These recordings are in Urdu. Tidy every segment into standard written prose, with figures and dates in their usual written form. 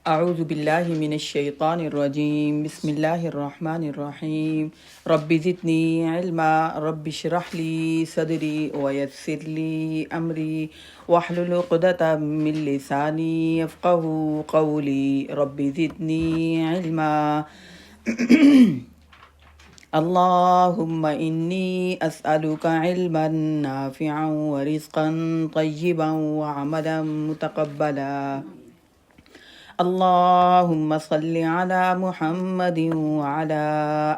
اعوذ باللہ من الشیطان الرجیم بسم اللہ الرحمن الرحیم رب زدنی علما رب اشرح لی صدری ویسر لی امری واحلل عقدۃ من لسانی یفقہوا قولی رب زدنی علما اللہم انی اسألک علما نافعا ورزقا طیبا وعملا متقبلا اللہم صل علی محمد وعلی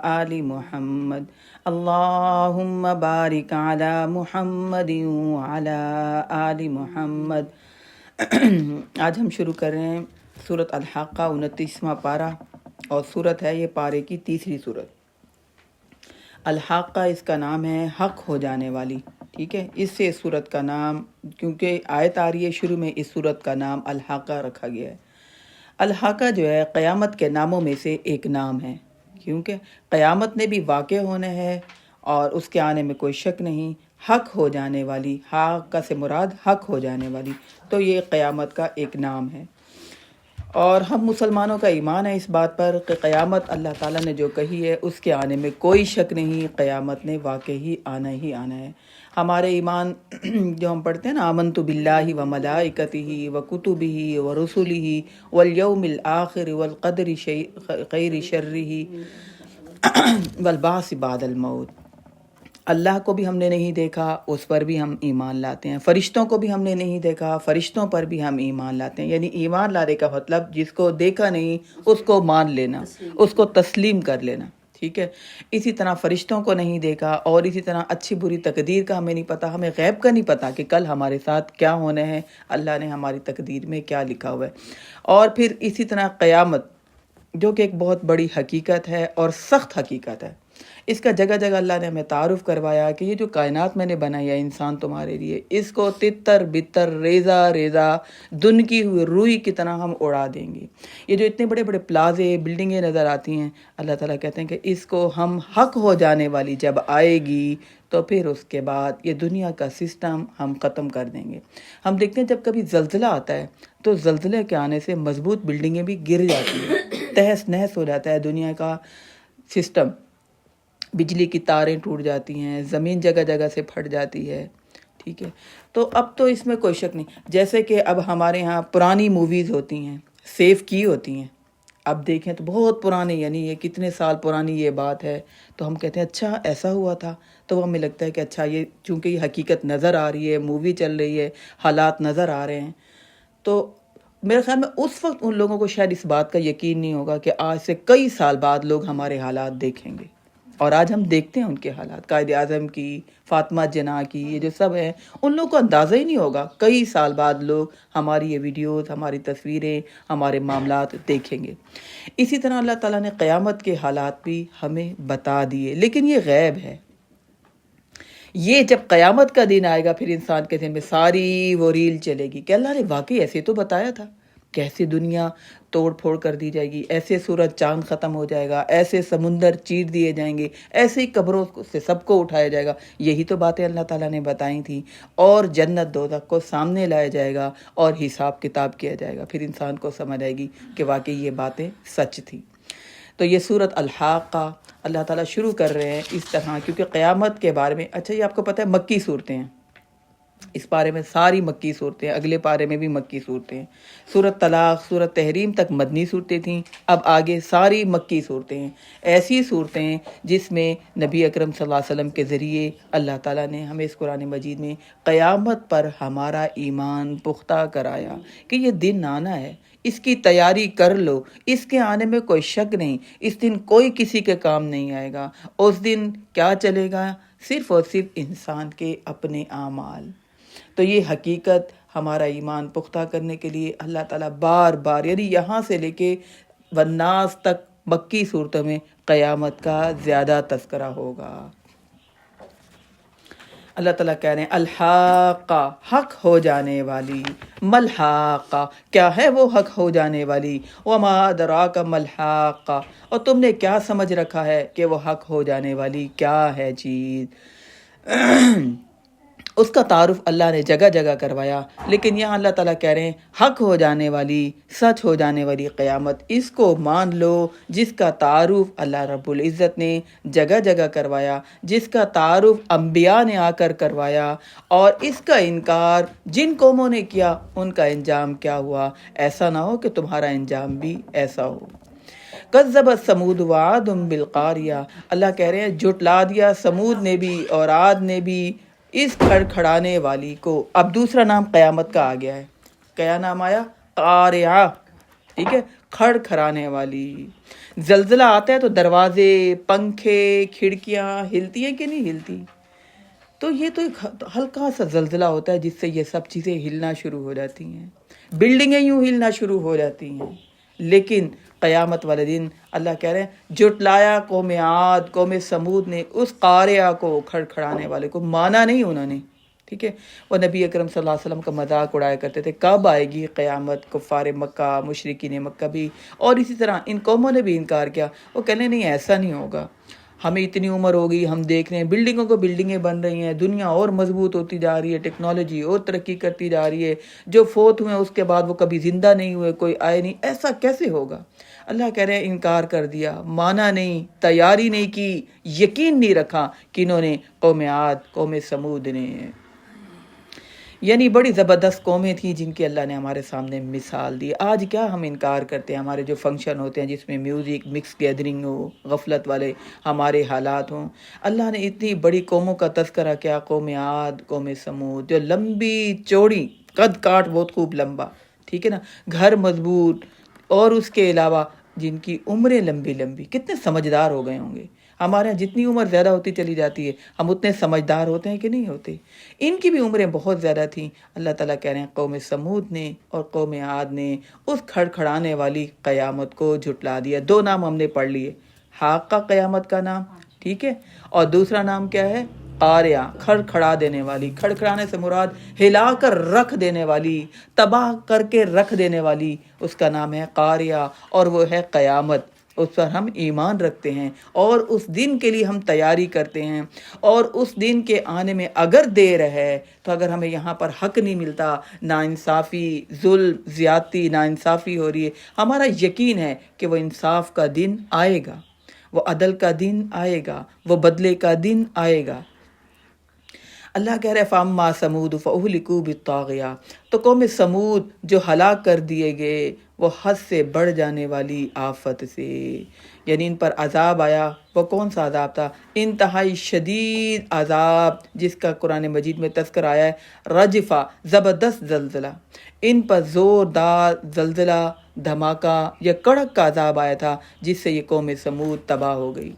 آل محمد اللہم بارک علی محمد وعلی آل محمد۔ آج ہم شروع کر رہے ہیں سورۃ الحاقہ 29واں پارہ، اور سورت ہے یہ پارے کی تیسری سورت۔ الحاقہ اس کا نام ہے حق ہو جانے والی، ٹھیک ہے، اس سے اس سورت کا نام، کیونکہ آیت آ رہی ہے شروع میں، اس سورت کا نام الحاقہ رکھا گیا ہے۔ الحاقہ جو ہے قیامت کے ناموں میں سے ایک نام ہے، کیونکہ قیامت نے بھی واقع ہونا ہے اور اس کے آنے میں کوئی شک نہیں۔ حق ہو جانے والی، حاقہ سے مراد حق ہو جانے والی، تو یہ قیامت کا ایک نام ہے۔ اور ہم مسلمانوں کا ایمان ہے اس بات پر کہ قیامت اللہ تعالیٰ نے جو کہی ہے اس کے آنے میں کوئی شک نہیں، قیامت نے واقعی آنا ہی آنا ہے۔ ہمارے ایمان جو ہم پڑھتے ہیں نا، آمنت باللہ و ملائکتہ و کتبہ و رسلہ والیوم الآخر والقدر خیر شرہ والبعث بعد الموت۔ اللہ کو بھی ہم نے نہیں دیکھا، اس پر بھی ہم ایمان لاتے ہیں۔ فرشتوں کو بھی ہم نے نہیں دیکھا، فرشتوں پر بھی ہم ایمان لاتے ہیں۔ یعنی ایمان لانے کا مطلب جس کو دیکھا نہیں اس کو مان لینا، اس کو تسلیم کر لینا، ٹھیک ہے۔ اسی طرح فرشتوں کو نہیں دیکھا، اور اسی طرح اچھی بری تقدیر کا ہمیں نہیں پتہ، ہمیں غیب کا نہیں پتہ کہ کل ہمارے ساتھ کیا ہونا ہے، اللہ نے ہماری تقدیر میں کیا لکھا ہوا ہے۔ اور پھر اسی طرح قیامت، جو کہ ایک بہت بڑی حقیقت ہے اور سخت حقیقت ہے، اس کا جگہ جگہ اللہ نے ہمیں تعارف کروایا کہ یہ جو کائنات میں نے بنائی ہے انسان تمہارے لیے، اس کو تتر بتر ریزہ ریزہ دن کی ہوئی روئی کی طرح ہم اڑا دیں گے۔ یہ جو اتنے بڑے بڑے پلازے بلڈنگیں نظر آتی ہیں، اللہ تعالیٰ کہتے ہیں کہ اس کو ہم حق ہو جانے والی جب آئے گی تو پھر اس کے بعد یہ دنیا کا سسٹم ہم ختم کر دیں گے۔ ہم دیکھتے ہیں جب کبھی زلزلہ آتا ہے تو زلزلے کے آنے سے مضبوط بلڈنگیں بھی گر جاتی ہیں، تہس نہس ہو جاتا ہے دنیا کا سسٹم، بجلی کی تاریں ٹوٹ جاتی ہیں، زمین جگہ جگہ سے پھٹ جاتی ہے، ٹھیک ہے۔ تو اب تو اس میں کوئی شک نہیں، جیسے کہ اب ہمارے ہاں پرانی موویز ہوتی ہیں، سیو کی ہوتی ہیں، اب دیکھیں تو بہت پرانی، یعنی یہ کتنے سال پرانی یہ بات ہے، تو ہم کہتے ہیں اچھا ایسا ہوا تھا، تو ہمیں لگتا ہے کہ اچھا یہ چونکہ یہ حقیقت نظر آ رہی ہے، مووی چل رہی ہے، حالات نظر آ رہے ہیں، تو میرے خیال میں اس وقت ان لوگوں کو شاید اس بات کا یقین نہیں ہوگا کہ آج سے کئی سال بعد لوگ ہمارے حالات دیکھیں گے۔ اور آج ہم دیکھتے ہیں ان کے حالات، قائد اعظم کی، فاطمہ جناح کی، یہ جو سب ہیں، ان لوگوں کو اندازہ ہی نہیں ہوگا کئی سال بعد لوگ ہماری یہ ویڈیوز، ہماری تصویریں، ہمارے معاملات دیکھیں گے۔ اسی طرح اللہ تعالیٰ نے قیامت کے حالات بھی ہمیں بتا دیے، لیکن یہ غیب ہے۔ یہ جب قیامت کا دن آئے گا پھر انسان کے ذہن میں ساری وہ ریل چلے گی کہ اللہ نے واقعی ایسے تو بتایا تھا، کیسے دنیا توڑ پھوڑ کر دی جائے گی، ایسے سورج چاند ختم ہو جائے گا، ایسے سمندر چیر دیے جائیں گے، ایسے ہی قبروں سے سب کو اٹھایا جائے گا۔ یہی تو باتیں اللہ تعالیٰ نے بتائی تھیں، اور جنت دوزخ کو سامنے لایا جائے گا اور حساب کتاب کیا جائے گا، پھر انسان کو سمجھ آئے گی کہ واقعی یہ باتیں سچ تھیں۔ تو یہ سورت الحاقہ اللہ تعالیٰ شروع کر رہے ہیں اس طرح، کیونکہ قیامت کے بارے میں، اچھا یہ آپ کو پتہ ہے مکی صورتیں ہیں، اس پارے میں ساری مکی صورتیں، اگلے پارے میں بھی مکی صورتیں ہیں۔ سورت طلاق، سورت تحریم تک مدنی صورتیں تھیں، اب آگے ساری مکی صورتیں ہیں، ایسی صورتیں جس میں نبی اکرم صلی اللہ علیہ وسلم کے ذریعے اللہ تعالیٰ نے ہمیں اس قرآن مجید میں قیامت پر ہمارا ایمان پختہ کرایا کہ یہ دن آنا ہے، اس کی تیاری کر لو، اس کے آنے میں کوئی شک نہیں، اس دن کوئی کسی کے کام نہیں آئے گا۔ اس دن کیا چلے گا؟ صرف اور صرف انسان کے اپنے اعمال۔ تو یہ حقیقت ہمارا ایمان پختہ کرنے کے لیے اللہ تعالیٰ بار بار، یعنی یہاں سے لے کے والناس تک مکی صورتوں میں قیامت کا زیادہ تذکرہ ہوگا۔ اللہ تعالیٰ کہہ رہے ہیں الحاقہ، حق ہو جانے والی، ملحاقہ، کیا ہے وہ حق ہو جانے والی، وما ادراک ملحاقہ، اور تم نے کیا سمجھ رکھا ہے کہ وہ حق ہو جانے والی کیا ہے چیز۔ اس کا تعارف اللہ نے جگہ جگہ کروایا، لیکن یہاں اللہ تعالیٰ کہہ رہے ہیں حق ہو جانے والی، سچ ہو جانے والی قیامت، اس کو مان لو جس کا تعارف اللہ رب العزت نے جگہ جگہ کروایا، جس کا تعارف انبیاء نے آ کر کروایا، اور اس کا انکار جن قوموں نے کیا ان کا انجام کیا ہوا۔ ایسا نہ ہو کہ تمہارا انجام بھی ایسا ہو۔ کذبت ثمود وعاد بالقاریہ، اللہ کہہ رہے ہیں جھٹلا دیا سمود نے بھی اور عاد نے بھی اس کھڑکھڑانے والی کو۔ اب دوسرا نام قیامت کا آ گیا ہے، کیا نام آیا؟ قاریہ، ٹھیک ہے، کھڑکھڑانے والی۔ زلزلہ آتا ہے تو دروازے، پنکھے، کھڑکیاں ہلتی ہیں کہ نہیں ہلتی؟ تو یہ تو ایک ہلکا سا زلزلہ ہوتا ہے جس سے یہ سب چیزیں ہلنا شروع ہو جاتی ہیں، بلڈنگیں یوں ہلنا شروع ہو جاتی ہیں۔ لیکن قیامت والے دن اللہ کہہ رہے ہیں جھٹلایا قوم عاد، قوم سمود نے اس قاریہ کو، کھڑکھڑانے والے کو، مانا نہیں انہوں نے، ٹھیک ہے۔ وہ نبی اکرم صلی اللہ علیہ وسلم کا مذاق اڑایا کرتے تھے، کب آئے گی قیامت؟ کفار مکہ، مشرکین مکہ بھی، اور اسی طرح ان قوموں نے بھی انکار کیا۔ وہ کہنے نہیں ایسا نہیں ہوگا، ہمیں اتنی عمر ہوگی، ہم دیکھ رہے ہیں بلڈنگوں کو بلڈنگیں بن رہی ہیں، دنیا اور مضبوط ہوتی جا رہی ہے، ٹیکنالوجی اور ترقی کرتی جا رہی ہے، جو فوت ہوئے اس کے بعد وہ کبھی زندہ نہیں ہوئے، کوئی آئے نہیں، ایسا کیسے ہوگا؟ اللہ کہہ رہے ہیں انکار کر دیا، مانا نہیں، تیاری نہیں کی، یقین نہیں رکھا، کنہوں نے؟ قوم عاد، قوم سمود نے۔ یعنی بڑی زبردست قومیں تھیں جن کی اللہ نے ہمارے سامنے مثال دی۔ آج کیا ہم انکار کرتے ہیں؟ ہمارے جو فنکشن ہوتے ہیں جس میں میوزک، مکس گیدرنگ ہو، غفلت والے ہمارے حالات ہوں، اللہ نے اتنی بڑی قوموں کا تذکرہ کیا، قوم عاد، قوم سمود، جو لمبی چوڑی، قد کاٹ بہت خوب لمبا، ٹھیک ہے نا، گھر مضبوط، اور اس کے علاوہ جن کی عمریں لمبی لمبی، کتنے سمجھدار ہو گئے ہوں گے۔ ہمارے یہاں جتنی عمر زیادہ ہوتی چلی جاتی ہے ہم اتنے سمجھدار ہوتے ہیں کہ نہیں ہوتے؟ ان کی بھی عمریں بہت زیادہ تھیں۔ اللہ تعالیٰ کہہ رہے ہیں قوم سمود نے اور قوم عاد نے اس کھڑکھڑانے والی قیامت کو جھٹلا دیا۔ دو نام ہم نے پڑھ لیے، حاقہ قیامت کا نام، ٹھیک ہے، اور دوسرا نام کیا ہے؟ قاریہ، کھڑکھڑا دینے والی۔ کھڑکھڑانے سے مراد ہلا کر رکھ دینے والی، تباہ کر کے رکھ دینے والی، اس کا نام ہے قاریہ، اور وہ ہے قیامت۔ اس پر ہم ایمان رکھتے ہیں اور اس دن کے لیے ہم تیاری کرتے ہیں، اور اس دن کے آنے میں اگر دیر ہے تو اگر ہمیں یہاں پر حق نہیں ملتا، ناانصافی، ظلم، زیادتی، ناانصافی ہو رہی ہے، ہمارا یقین ہے کہ وہ انصاف کا دن آئے گا، وہ عدل کا دن آئے گا، وہ بدلے کا دن آئے گا۔ اللہ کہہ رہے فَأَمَّا ثَمُودُ فَأُهْلِكُوا بِالطَّاغِيَةِ، تو قوم سمود جو ہلاک کر دیے گئے وہ حد سے بڑھ جانے والی آفت سے، یعنی ان پر عذاب آیا۔ وہ کون سا عذاب تھا؟ انتہائی شدید عذاب، جس کا قرآن مجید میں تذکر آیا ہے، رجفہ، زبردست زلزلہ، ان پر زوردار زلزلہ، دھماکہ یا کڑک کا عذاب آیا تھا، جس سے یہ قوم سمود تباہ ہو گئی۔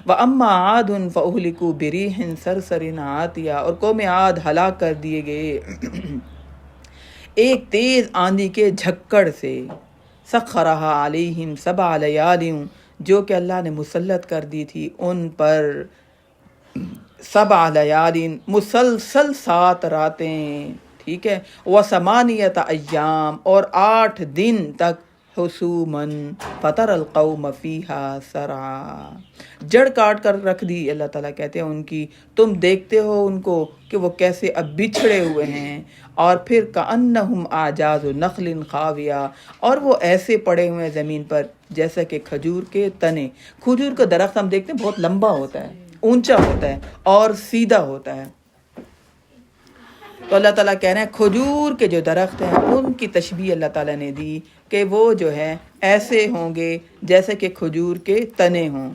وَأَمَّا عَادٌ فَأُهْلِكُوا بِرِيحٍ صَرْصَرٍ عَاتِيَةٍ، اور قوم عاد ہلاک کر دیے گئے ایک تیز آندھی کے جھکڑ سے، سَخَّرَهَا عَلَيْهِمْ سَبْعَ لَيَالٍ، جو کہ اللہ نے مسلط کر دی تھی ان پر 7 لیالٍ، مسلسل 7 راتیں، ٹھیک ہے، وَثَمَانِيَةَ أَيَّامٍ، اور 8 دن تک، حُسُومًا فَتَرَى الْقَوْمَ فِيهَا سَرْعَىٰ، جڑ کاٹ کر رکھ دی۔ اللہ تعالیٰ کہتے ہیں ان کی، تم دیکھتے ہو ان کو کہ وہ کیسے اب بچھڑے ہوئے ہیں، اور پھر كَأَنَّهُمْ أَعْجَازُ نَخْلٍ خَاوِيَةٍ، اور وہ ایسے پڑے ہوئے ہیں زمین پر جیسا کہ کھجور کے تنے۔ کھجور کا درخت ہم دیکھتے ہیں بہت لمبا ہوتا ہے، اونچا ہوتا ہے اور سیدھا ہوتا ہے، تو اللہ تعالیٰ کہہ رہے ہیں کھجور کے جو درخت ہیں ان کی تشبیہ اللہ تعالیٰ نے دی کہ وہ جو ہے ایسے ہوں گے جیسے کہ کھجور کے تنے ہوں۔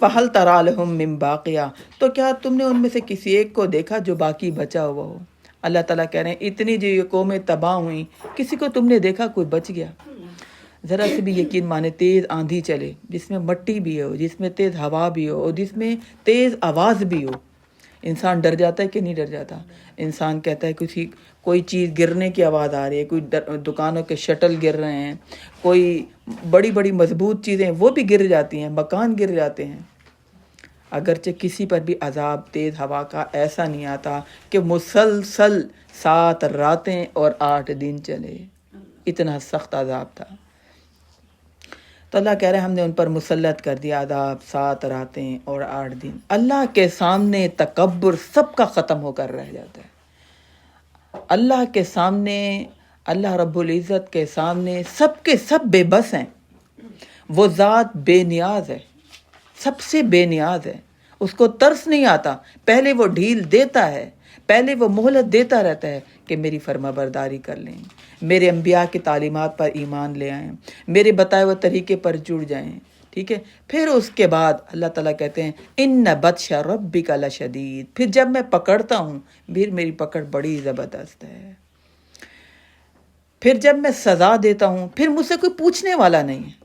فَهَلْ تَرَىٰ لَهُم مِّن بَاقِيَةٍ، تو کیا تم نے ان میں سے کسی ایک کو دیکھا جو باقی بچا ہوا ہو؟ اللہ تعالیٰ کہہ رہے ہیں اتنی جو یہ قومیں تباہ ہوئیں، کسی کو تم نے دیکھا کوئی بچ گیا؟ ذرا سے بھی یقین مانے، تیز آندھی چلے جس میں مٹی بھی ہو، جس میں تیز ہوا بھی ہو، اور جس میں تیز آواز بھی ہو، انسان ڈر جاتا ہے کہ نہیں ڈر جاتا؟ انسان کہتا ہے کوئی چیز گرنے کی آواز آ رہی ہے، کوئی دکانوں کے شٹل گر رہے ہیں، کوئی بڑی بڑی مضبوط چیزیں وہ بھی گر جاتی ہیں، مکان گر جاتے ہیں۔ اگرچہ کسی پر بھی عذاب تیز ہوا کا ایسا نہیں آتا کہ مسلسل 7 راتیں اور 8 دن چلے، اتنا سخت عذاب تھا۔ تو اللہ کہہ رہے ہیں ہم نے ان پر مسلط کر دیا عذاب 7 راتیں اور 8 دن. اللہ کے سامنے تکبر سب کا ختم ہو کر رہ جاتا ہے. اللہ کے سامنے، اللہ رب العزت کے سامنے سب کے سب بے بس ہیں. وہ ذات بے نیاز ہے، سب سے بے نیاز ہے. اس کو ترس نہیں آتا، پہلے وہ ڈھیل دیتا ہے، پہلے وہ مہلت دیتا رہتا ہے کہ میری فرما برداری کر لیں، میرے انبیاء کی تعلیمات پر ایمان لے آئیں، میرے بتائے ہوئے طریقے پر جڑ جائیں. ٹھیک ہے، پھر اس کے بعد اللہ تعالیٰ کہتے ہیں ان بطش ربک لشدید. پھر جب میں پکڑتا ہوں، پھر میری پکڑ بڑی زبردست ہے. پھر جب میں سزا دیتا ہوں، پھر مجھ سے کوئی پوچھنے والا نہیں ہے.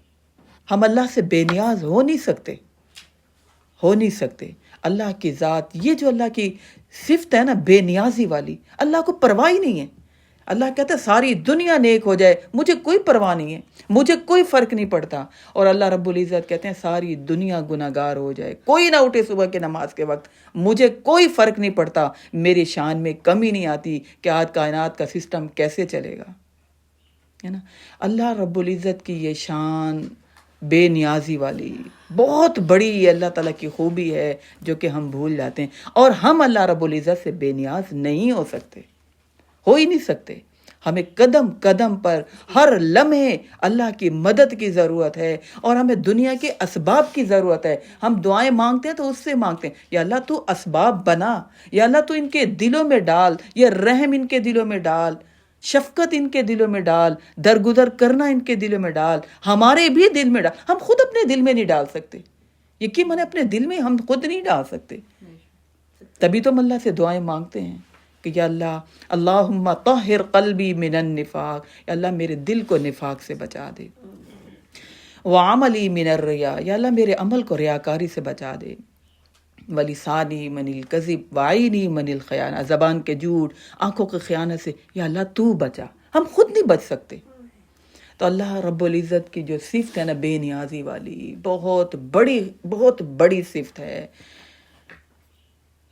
ہم اللہ سے بے نیاز ہو نہیں سکتے، ہو نہیں سکتے. اللہ کی ذات، یہ جو اللہ کی صفت ہے نا بے نیازی والی، اللہ کو پرواہ ہی نہیں ہے. اللہ کہتا ہے ساری دنیا نیک ہو جائے، مجھے کوئی پرواہ نہیں ہے، مجھے کوئی فرق نہیں پڑتا. اور اللہ رب العزت کہتے ہیں ساری دنیا گناہگار ہو جائے، کوئی نہ اٹھے صبح کے نماز کے وقت، مجھے کوئی فرق نہیں پڑتا، میری شان میں کمی نہیں آتی کہ آج کائنات کا سسٹم کیسے چلے گا. ہے نا، اللہ رب العزت کی یہ شان بے نیازی والی بہت بڑی اللہ تعالیٰ کی خوبی ہے جو کہ ہم بھول جاتے ہیں. اور ہم اللہ رب العزت سے بے نیاز نہیں ہو سکتے، ہو ہی نہیں سکتے. ہمیں قدم قدم پر ہر لمحے اللہ کی مدد کی ضرورت ہے، اور ہمیں دنیا کے اسباب کی ضرورت ہے. ہم دعائیں مانگتے ہیں تو اس سے مانگتے ہیں یا اللہ تو اسباب بنا، یا اللہ تو ان کے دلوں میں ڈال، یا رحم ان کے دلوں میں ڈال، شفقت ان کے دلوں میں ڈال، درگزر کرنا ان کے دلوں میں ڈال، ہمارے بھی دل میں ڈال. ہم خود اپنے دل میں نہیں ڈال سکتے، یقین میں اپنے دل میں ہم خود نہیں ڈال سکتے. تبھی تو ہم اللہ سے دعائیں مانگتے ہیں کہ یا اللہ اللہم طہر قلبی من النفاق، یا اللہ میرے دل کو نفاق سے بچا دے. وعملی من الریا، یا اللہ میرے عمل کو ریاکاری سے بچا دے. وَلِسَانِي مَنِ الْكَذِبِ وَعَيْنِي مَنِ الْخِيَانَةِ، زبان کے جھوٹ، آنکھوں کے خیانت سے یا اللہ تو بچا. ہم خود نہیں بچ سکتے. تو اللہ رب العزت کی جو صفت ہے نا بے نیازی والی، بہت بڑی صفت ہے،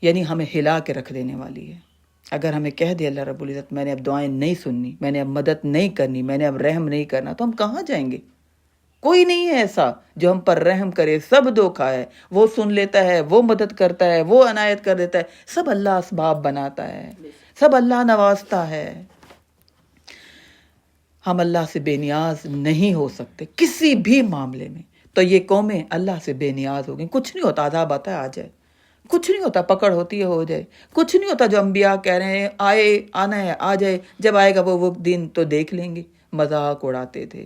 یعنی ہمیں ہلا کے رکھ دینے والی ہے. اگر ہمیں کہہ دے اللہ رب العزت میں نے اب دعائیں نہیں سننی، میں نے اب مدد نہیں کرنی، میں نے اب رحم نہیں کرنا، تو ہم کہاں جائیں گے؟ کوئی نہیں ہے ایسا جو ہم پر رحم کرے. سب دھوکا ہے، وہ سن لیتا ہے، وہ مدد کرتا ہے، وہ عنایت کر دیتا ہے. سب اللہ اسباب بناتا ہے، سب اللہ نوازتا ہے. ہم اللہ سے بے نیاز نہیں ہو سکتے کسی بھی معاملے میں. تو یہ قومیں اللہ سے بے نیاز ہو گئیں. کچھ نہیں ہوتا، عذاب آتا ہے آ جائے، کچھ نہیں ہوتا، پکڑ ہوتی ہے ہو جائے، کچھ نہیں ہوتا. جو انبیاء کہہ رہے ہیں آنا ہے آ جائے، جب آئے گا وہ دن تو دیکھ لیں گے. مذاق اڑاتے تھے.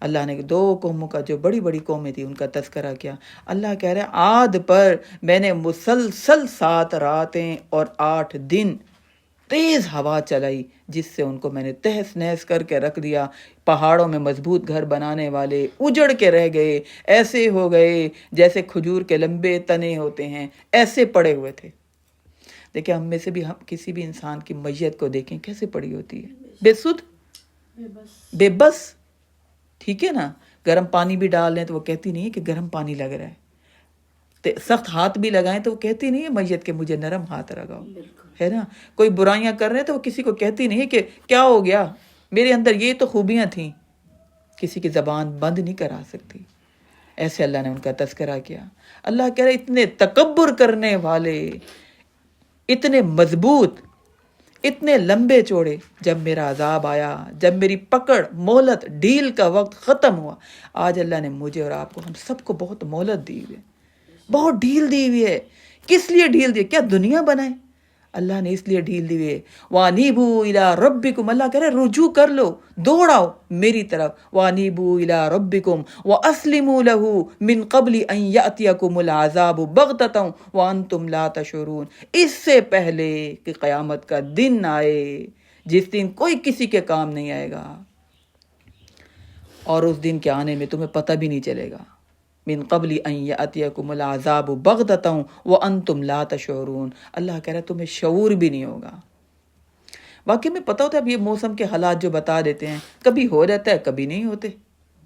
اللہ نے 2 قوموں کا جو بڑی بڑی قومیں تھی ان کا تذکرہ کیا. اللہ کہہ رہے ہیں عاد پر میں نے مسلسل 7 راتیں اور 8 دن تیز ہوا چلائی، جس سے ان کو میں نے تہس نہس کر کے رکھ دیا. پہاڑوں میں مضبوط گھر بنانے والے اجڑ کے رہ گئے، ایسے ہو گئے جیسے کھجور کے لمبے تنے ہوتے ہیں، ایسے پڑے ہوئے تھے. دیکھیں ہم میں سے بھی، ہم کسی بھی انسان کی میت کو دیکھیں کیسے پڑی ہوتی ہے، بے سدھ، بے بس. ٹھیک ہے نا، گرم پانی بھی ڈال لیں تو وہ کہتی نہیں ہے کہ گرم پانی لگ رہا ہے. سخت ہاتھ بھی لگائیں تو وہ کہتی نہیں ہے میت کے مجھے نرم ہاتھ لگاؤ، ہے نا. کوئی برائیاں کر رہے ہیں تو وہ کسی کو کہتی نہیں کہ کیا ہو گیا، میرے اندر یہ تو خوبیاں تھیں. کسی کی زبان بند نہیں کرا سکتی. ایسے اللہ نے ان کا تذکرہ کیا. اللہ کہہ رہے اتنے تکبر کرنے والے، اتنے مضبوط، اتنے لمبے چوڑے. جب میرا عذاب آیا، جب میری پکڑ، مہلت، ڈھیل کا وقت ختم ہوا. آج اللہ نے مجھے اور آپ کو، ہم سب کو بہت مہلت دی ہوئی ہے، بہت ڈھیل دی ہوئی ہے. کس لیے ڈھیل دی؟ کیا دنیا بنائے؟ اللہ نے اس لیے ڈھیل دی ہوئی ہے. وَأَنِيبُوا إِلَىٰ رَبِّكُمْ، اللہ کہہ رہے رجوع کر لو، دوڑاؤ میری طرف. وَأَنِيبُوا إِلَىٰ رَبِّكُمْ وَأَسْلِمُوا لَهُ مِنْ قَبْلِ أَنْ يَأْتِيَكُمُ الْعَذَابُ بَغْتَةً وَأَنْتُمْ لَا تَشْعُرُونَ. اس سے پہلے کہ قیامت کا دن آئے، جس دن کوئی کسی کے کام نہیں آئے گا، اور اس دن کے آنے میں تمہیں پتہ بھی نہیں چلے گا. من قبل ان یاتیکم العذاب بغتۃ وانتم لا تشعرون. اللہ کہہ رہا ہے تمہیں شعور بھی نہیں ہوگا. واقعی میں پتہ ہوتا ہے، اب یہ موسم کے حالات جو بتا دیتے ہیں، کبھی ہو جاتا ہے کبھی نہیں ہوتے،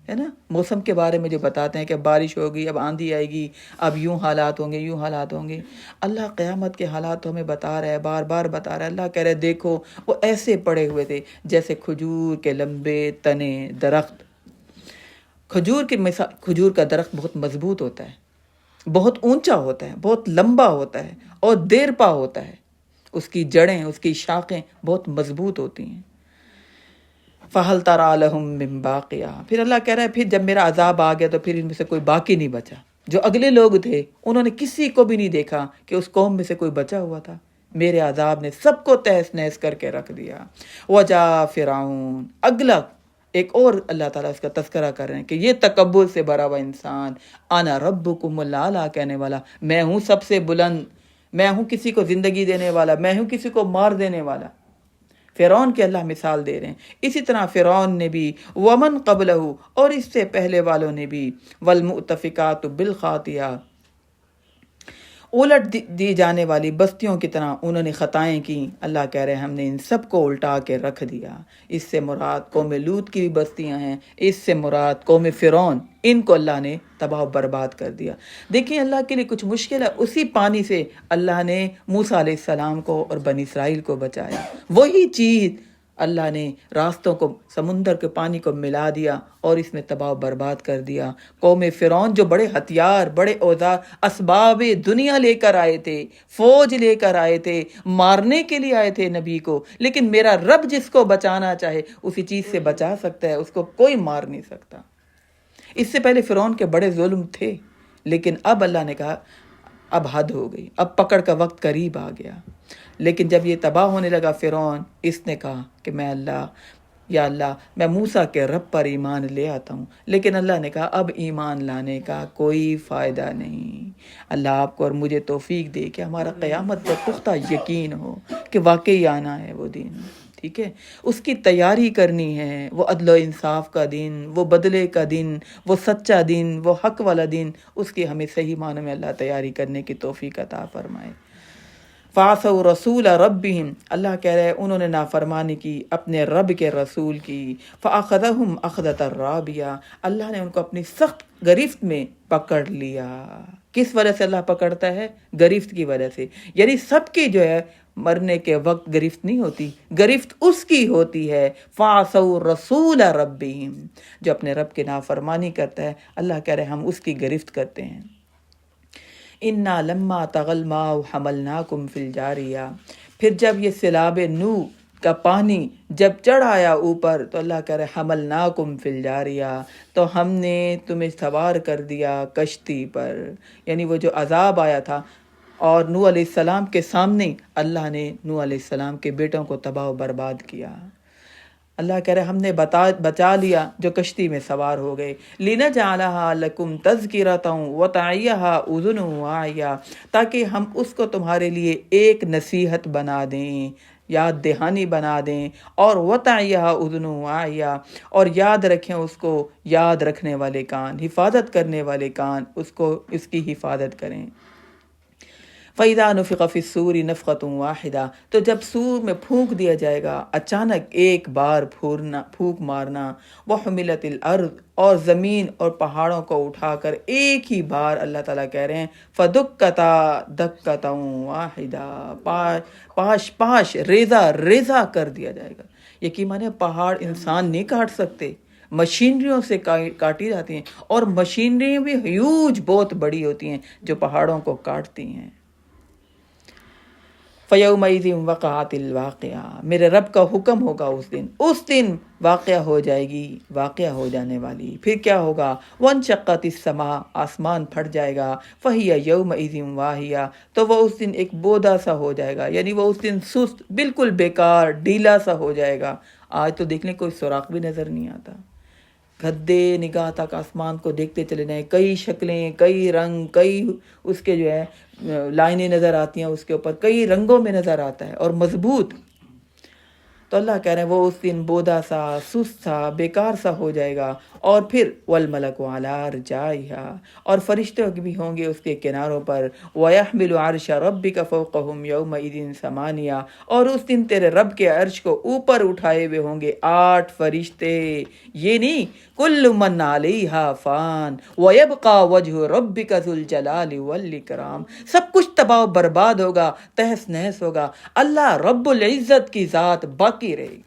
ہے نا. موسم کے بارے میں جو بتاتے ہیں کہ اب بارش ہوگی، اب آندھی آئے گی، اب یوں حالات ہوں گے، یوں حالات ہوں گے. اللہ قیامت کے حالات ہمیں بتا رہا ہے، بار بار بتا رہا ہے. اللہ کہہ رہے دیکھو وہ ایسے پڑے ہوئے تھے جیسے کھجور کے لمبے تنے درخت. کھجور کا درخت بہت مضبوط ہوتا ہے، بہت اونچا ہوتا ہے، بہت لمبا ہوتا ہے اور دیر پا ہوتا ہے، اس کی جڑیں، اس کی شاخیں بہت مضبوط ہوتی ہیں۔ فَهَلْ تَرَىٰ لَهُم مِّن بَاقِيَةٍ، پھر اللہ کہہ رہا ہے پھر جب میرا عذاب آ گیا تو پھر ان میں سے کوئی باقی نہیں بچا۔ جو اگلے لوگ تھے انہوں نے کسی کو بھی نہیں دیکھا کہ اس قوم میں سے کوئی بچا ہوا تھا، میرے عذاب نے سب کو تہس نہس کر کے رکھ دیا۔ وَجَاءَ فِرْعَوْنُ، اگلا ایک اور اللہ تعالیٰ اس کا تذکرہ کر رہے ہیں کہ یہ تکبر سے بھرا ہوا انسان، انا ربکم الاعلیٰ کہنے والا، میں ہوں سب سے بلند، میں ہوں کسی کو زندگی دینے والا، میں ہوں کسی کو مار دینے والا۔ فرعون کی اللہ مثال دے رہے ہیں۔ اسی طرح فرعون نے بھی، ومن قبلہ، اور اس سے پہلے والوں نے بھی، والمؤتفقات بالخاطئہ، الٹ دی جانے والی بستیوں کی طرح انہوں نے خطائیں کی۔ اللہ کہہ رہے ہیں ہم نے ان سب کو الٹا کے رکھ دیا۔ اس سے مراد قوم لوط کی بھی بستیاں ہیں، اس سے مراد قوم فرعون، ان کو اللہ نے تباہ و برباد کر دیا۔ دیکھیں اللہ کے لیے کچھ مشکل ہے، اسی پانی سے اللہ نے موسیٰ علیہ السلام کو اور بنی اسرائیل کو بچایا۔ وہی چیز اللہ نے راستوں کو، سمندر کے پانی کو ملا دیا اور اس میں تباہ و برباد کر دیا۔ قوم فرعون جو بڑے ہتھیار، بڑے اوزار، اسباب دنیا لے کر آئے تھے، فوج لے کر آئے تھے، مارنے کے لیے آئے تھے نبی کو، لیکن میرا رب جس کو بچانا چاہے اسی چیز سے بچا سکتا ہے، اس کو کوئی مار نہیں سکتا۔ اس سے پہلے فرعون کے بڑے ظلم تھے، لیکن اب اللہ نے کہا اب حد ہو گئی، اب پکڑ کا وقت قریب آ گیا۔ لیکن جب یہ تباہ ہونے لگا فرعون، اس نے کہا کہ میں اللہ، یا اللہ میں موسیٰ کے رب پر ایمان لے آتا ہوں، لیکن اللہ نے کہا اب ایمان لانے کا کوئی فائدہ نہیں۔ اللہ آپ کو اور مجھے توفیق دے کہ ہمارا قیامت پر پختہ یقین ہو کہ واقعی آنا ہے وہ دن، ٹھیک ہے، اس کی تیاری کرنی ہے، وہ عدل و انصاف کا دن، وہ بدلے کا دن، وہ سچا دن، وہ حق والا دن، اس کی ہمیں صحیح معنوں میں اللہ تیاری کرنے کی توفیق عطا فرمائے۔ فَعَصَوْا رَسُولَ رَبِّهِمْ، اللہ کہہ رہے ہیں انہوں نے نافرمانی کی اپنے رب کے رسول کی۔ فَأَخَذَهُمْ أَخْذَةً رَابِيَةً، اللہ نے ان کو اپنی سخت گرفت میں پکڑ لیا۔ کس وجہ سے اللہ پکڑتا ہے؟ گرفت کی وجہ سے، یعنی سب کی جو ہے مرنے کے وقت گرفت نہیں ہوتی، گرفت اس کی ہوتی ہے۔ فَعَصَوْا رَسُولَ رَبِّهِمْ، جو اپنے رب کی نافرمانی کرتا ہے اللہ کہہ رہے ہیں ہم اس کی گرفت کرتے ہیں۔ اِنَّا لَمَّا طَغَى الْمَاءُ حَمَلْنَاكُمْ فِي الْجَارِيَةِ، پھر جب یہ سیلاب نوح کا پانی جب چڑھ آیا اوپر تو اللہ کہہ رہے حَمَلْنَاكُمْ فِي الْجَارِيَةِ، تو ہم نے تمہیں سوار کر دیا کشتی پر، یعنی وہ جو عذاب آیا تھا، اور نوح علیہ السلام کے سامنے اللہ نے نوح علیہ السلام کے بیٹوں کو تباہ و برباد کیا۔ اللہ کہہ رہے ہم نے بچا لیا جو کشتی میں سوار ہو گئے۔ لِنَجْعَلَهَا لَكُمْ تَذْكِرَةً وَتَعِيَهَا أُذُنٌ وَاعِيَةٌ، تاکہ ہم اس کو تمہارے لیے ایک نصیحت بنا دیں، یاد دہانی بنا دیں، اور وَتَعِيَهَا أُذُنٌ وَاعِيَةٌ، اور یاد رکھیں اس کو یاد رکھنے والے کان، حفاظت کرنے والے کان اس کی حفاظت کریں۔ فَإِذَا نُفِخَ فِي الصُّورِ نَفْخَةٌ وَاحِدَةٌ، تو جب سور میں پھونک دیا جائے گا، اچانک ایک بار پھونک مارنا، وَحُمِلَتِ الْأَرْضُ، اور زمین اور پہاڑوں کو اٹھا کر ایک ہی بار اللہ تعالیٰ کہہ رہے ہیں فَدُكَّتَا دَكَّةً وَاحِدَةً، پاش پاش، ریزہ ریزہ کر دیا جائے گا۔ یقین مانے پہاڑ انسان نہیں کاٹ سکتے، مشینریوں سے کاٹی جاتی ہیں، اور مشینریاں بھی ہیوج، بہت بڑی ہوتی ہیں جو پہاڑوں کو کاٹتی ہیں۔ فَيَوْمَئِذٍ وَقَعَتِ الْوَاقِعَةُ، میرے رب کا حکم ہوگا اس دن واقعہ ہو جائے گی، واقعہ ہو جانے والی۔ پھر کیا ہوگا؟ وَانشَقَّتِ السَّمَاءُ، آسمان پھٹ جائے گا۔ فَهِيَ يَوْمَئِذٍ وَاهِيَةٌ، تو وہ اس دن ایک بودا سا ہو جائے گا، یعنی وہ اس دن سست، بالکل بیکار، ڈھیلا سا ہو جائے گا۔ آج تو دیکھ لیں کوئی سراغ بھی نظر نہیں آتا، گھدے نگاہ تک آسمان کو دیکھتے چلے جائیں، کئی شکلیں، کئی رنگ، کئی اس کے جو ہے لائنیں نظر آتی ہیں، اس کے اوپر کئی رنگوں میں نظر آتا ہے، اور مضبوط۔ تو اللہ کہہ رہے ہیں وہ اس دن بودا سا، سست سا، بیکار سا ہو جائے گا۔ اور پھر وَالْمَلَكُ عَلَىٰ أَرْجَائِهَا، اور فرشتے بھی ہوں گے اس کے کناروں پر۔ وَيَحْمِلُ عَرْشَ رَبِّكَ فَوْقَهُمْ يَوْمَئِذٍ ثَمَانِيَةٌ، اور اس دن تیرے رب کے عرش کو اوپر اٹھائے ہوئے ہوں گے 8 فرشتے۔ یہ نہیں کل من علیہا فان وَيَبْقَى وَجْهُ رَبِّكَ ذُو الْجَلَالِ وَالْإِكْرَامِ، سب کچھ تباہ و برباد ہوگا، تہس نہس ہوگا، اللہ رب العزت کی ذات باقی رہے گی۔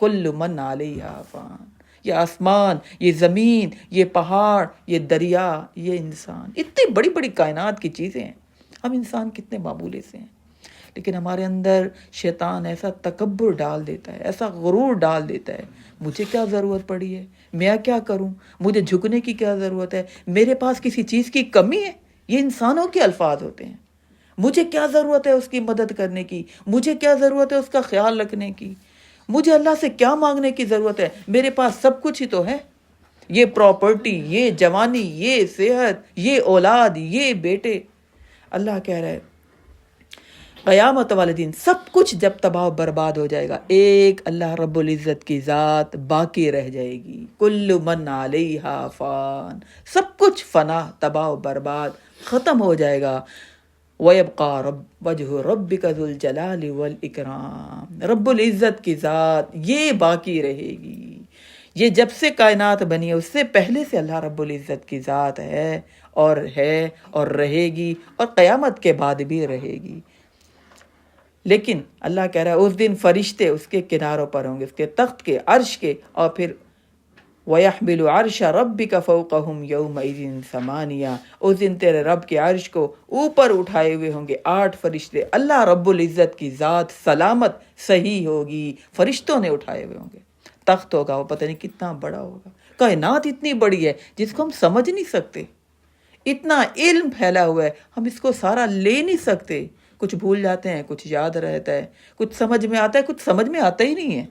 کل من علیہا فان، یہ آسمان، یہ زمین، یہ پہاڑ، یہ دریا، یہ انسان، اتنی بڑی بڑی کائنات کی چیزیں ہیں. ہم انسان کتنے معمولی سے ہیں، لیکن ہمارے اندر شیطان ایسا تکبر ڈال دیتا ہے، ایسا غرور ڈال دیتا ہے. مجھے کیا ضرورت پڑی ہے، میں کیا کروں، مجھے جھکنے کی کیا ضرورت ہے، میرے پاس کسی چیز کی کمی ہے. یہ انسانوں کے الفاظ ہوتے ہیں. مجھے کیا ضرورت ہے اس کی مدد کرنے کی، مجھے کیا ضرورت ہے اس کا خیال رکھنے کی، مجھے اللہ سے کیا مانگنے کی ضرورت ہے، میرے پاس سب کچھ ہی تو ہے. یہ پراپرٹی، یہ جوانی، یہ صحت، یہ اولاد، یہ بیٹے. اللہ کہہ رہا ہے قیامت والے دن سب کچھ جب تباہ و برباد ہو جائے گا، ایک اللہ رب العزت کی ذات باقی رہ جائے گی. کل من علیہا فان، سب کچھ فنا، تباہ و برباد، ختم ہو جائے گا. وَيَبْقَى وَجْهُ رَبِّكَ ذُو الْجَلَالِ وَالْإِكْرَامِ، رب العزت کی ذات یہ باقی رہے گی. یہ جب سے کائنات بنی ہے اس سے پہلے سے اللہ رب العزت کی ذات ہے اور رہے گی، اور قیامت کے بعد بھی رہے گی. لیکن اللہ کہہ رہا ہے اس دن فرشتے اس کے کناروں پر ہوں گے، اس کے تخت کے، عرش کے، اور پھر وَيَحْمِلُ عَرْشَ رَبِّكَ فَوْقَهُمْ يَوْمَئِذٍ ثَمَانِيَةٌ، اس دن تیرے رب کے عرش کو اوپر اٹھائے ہوئے ہوں گے 8 فرشتے. اللہ رب العزت کی ذات سلامت صحیح ہوگی، فرشتوں نے اٹھائے ہوئے ہوں گے. تخت ہوگا، وہ پتہ نہیں کتنا بڑا ہوگا. کائنات اتنی بڑی ہے جس کو ہم سمجھ نہیں سکتے. اتنا علم پھیلا ہوا ہے، ہم اس کو سارا لے نہیں سکتے. کچھ بھول جاتے ہیں، کچھ یاد رہتا ہے، کچھ سمجھ میں آتا ہے، کچھ سمجھ میں آتا ہی نہیں ہے.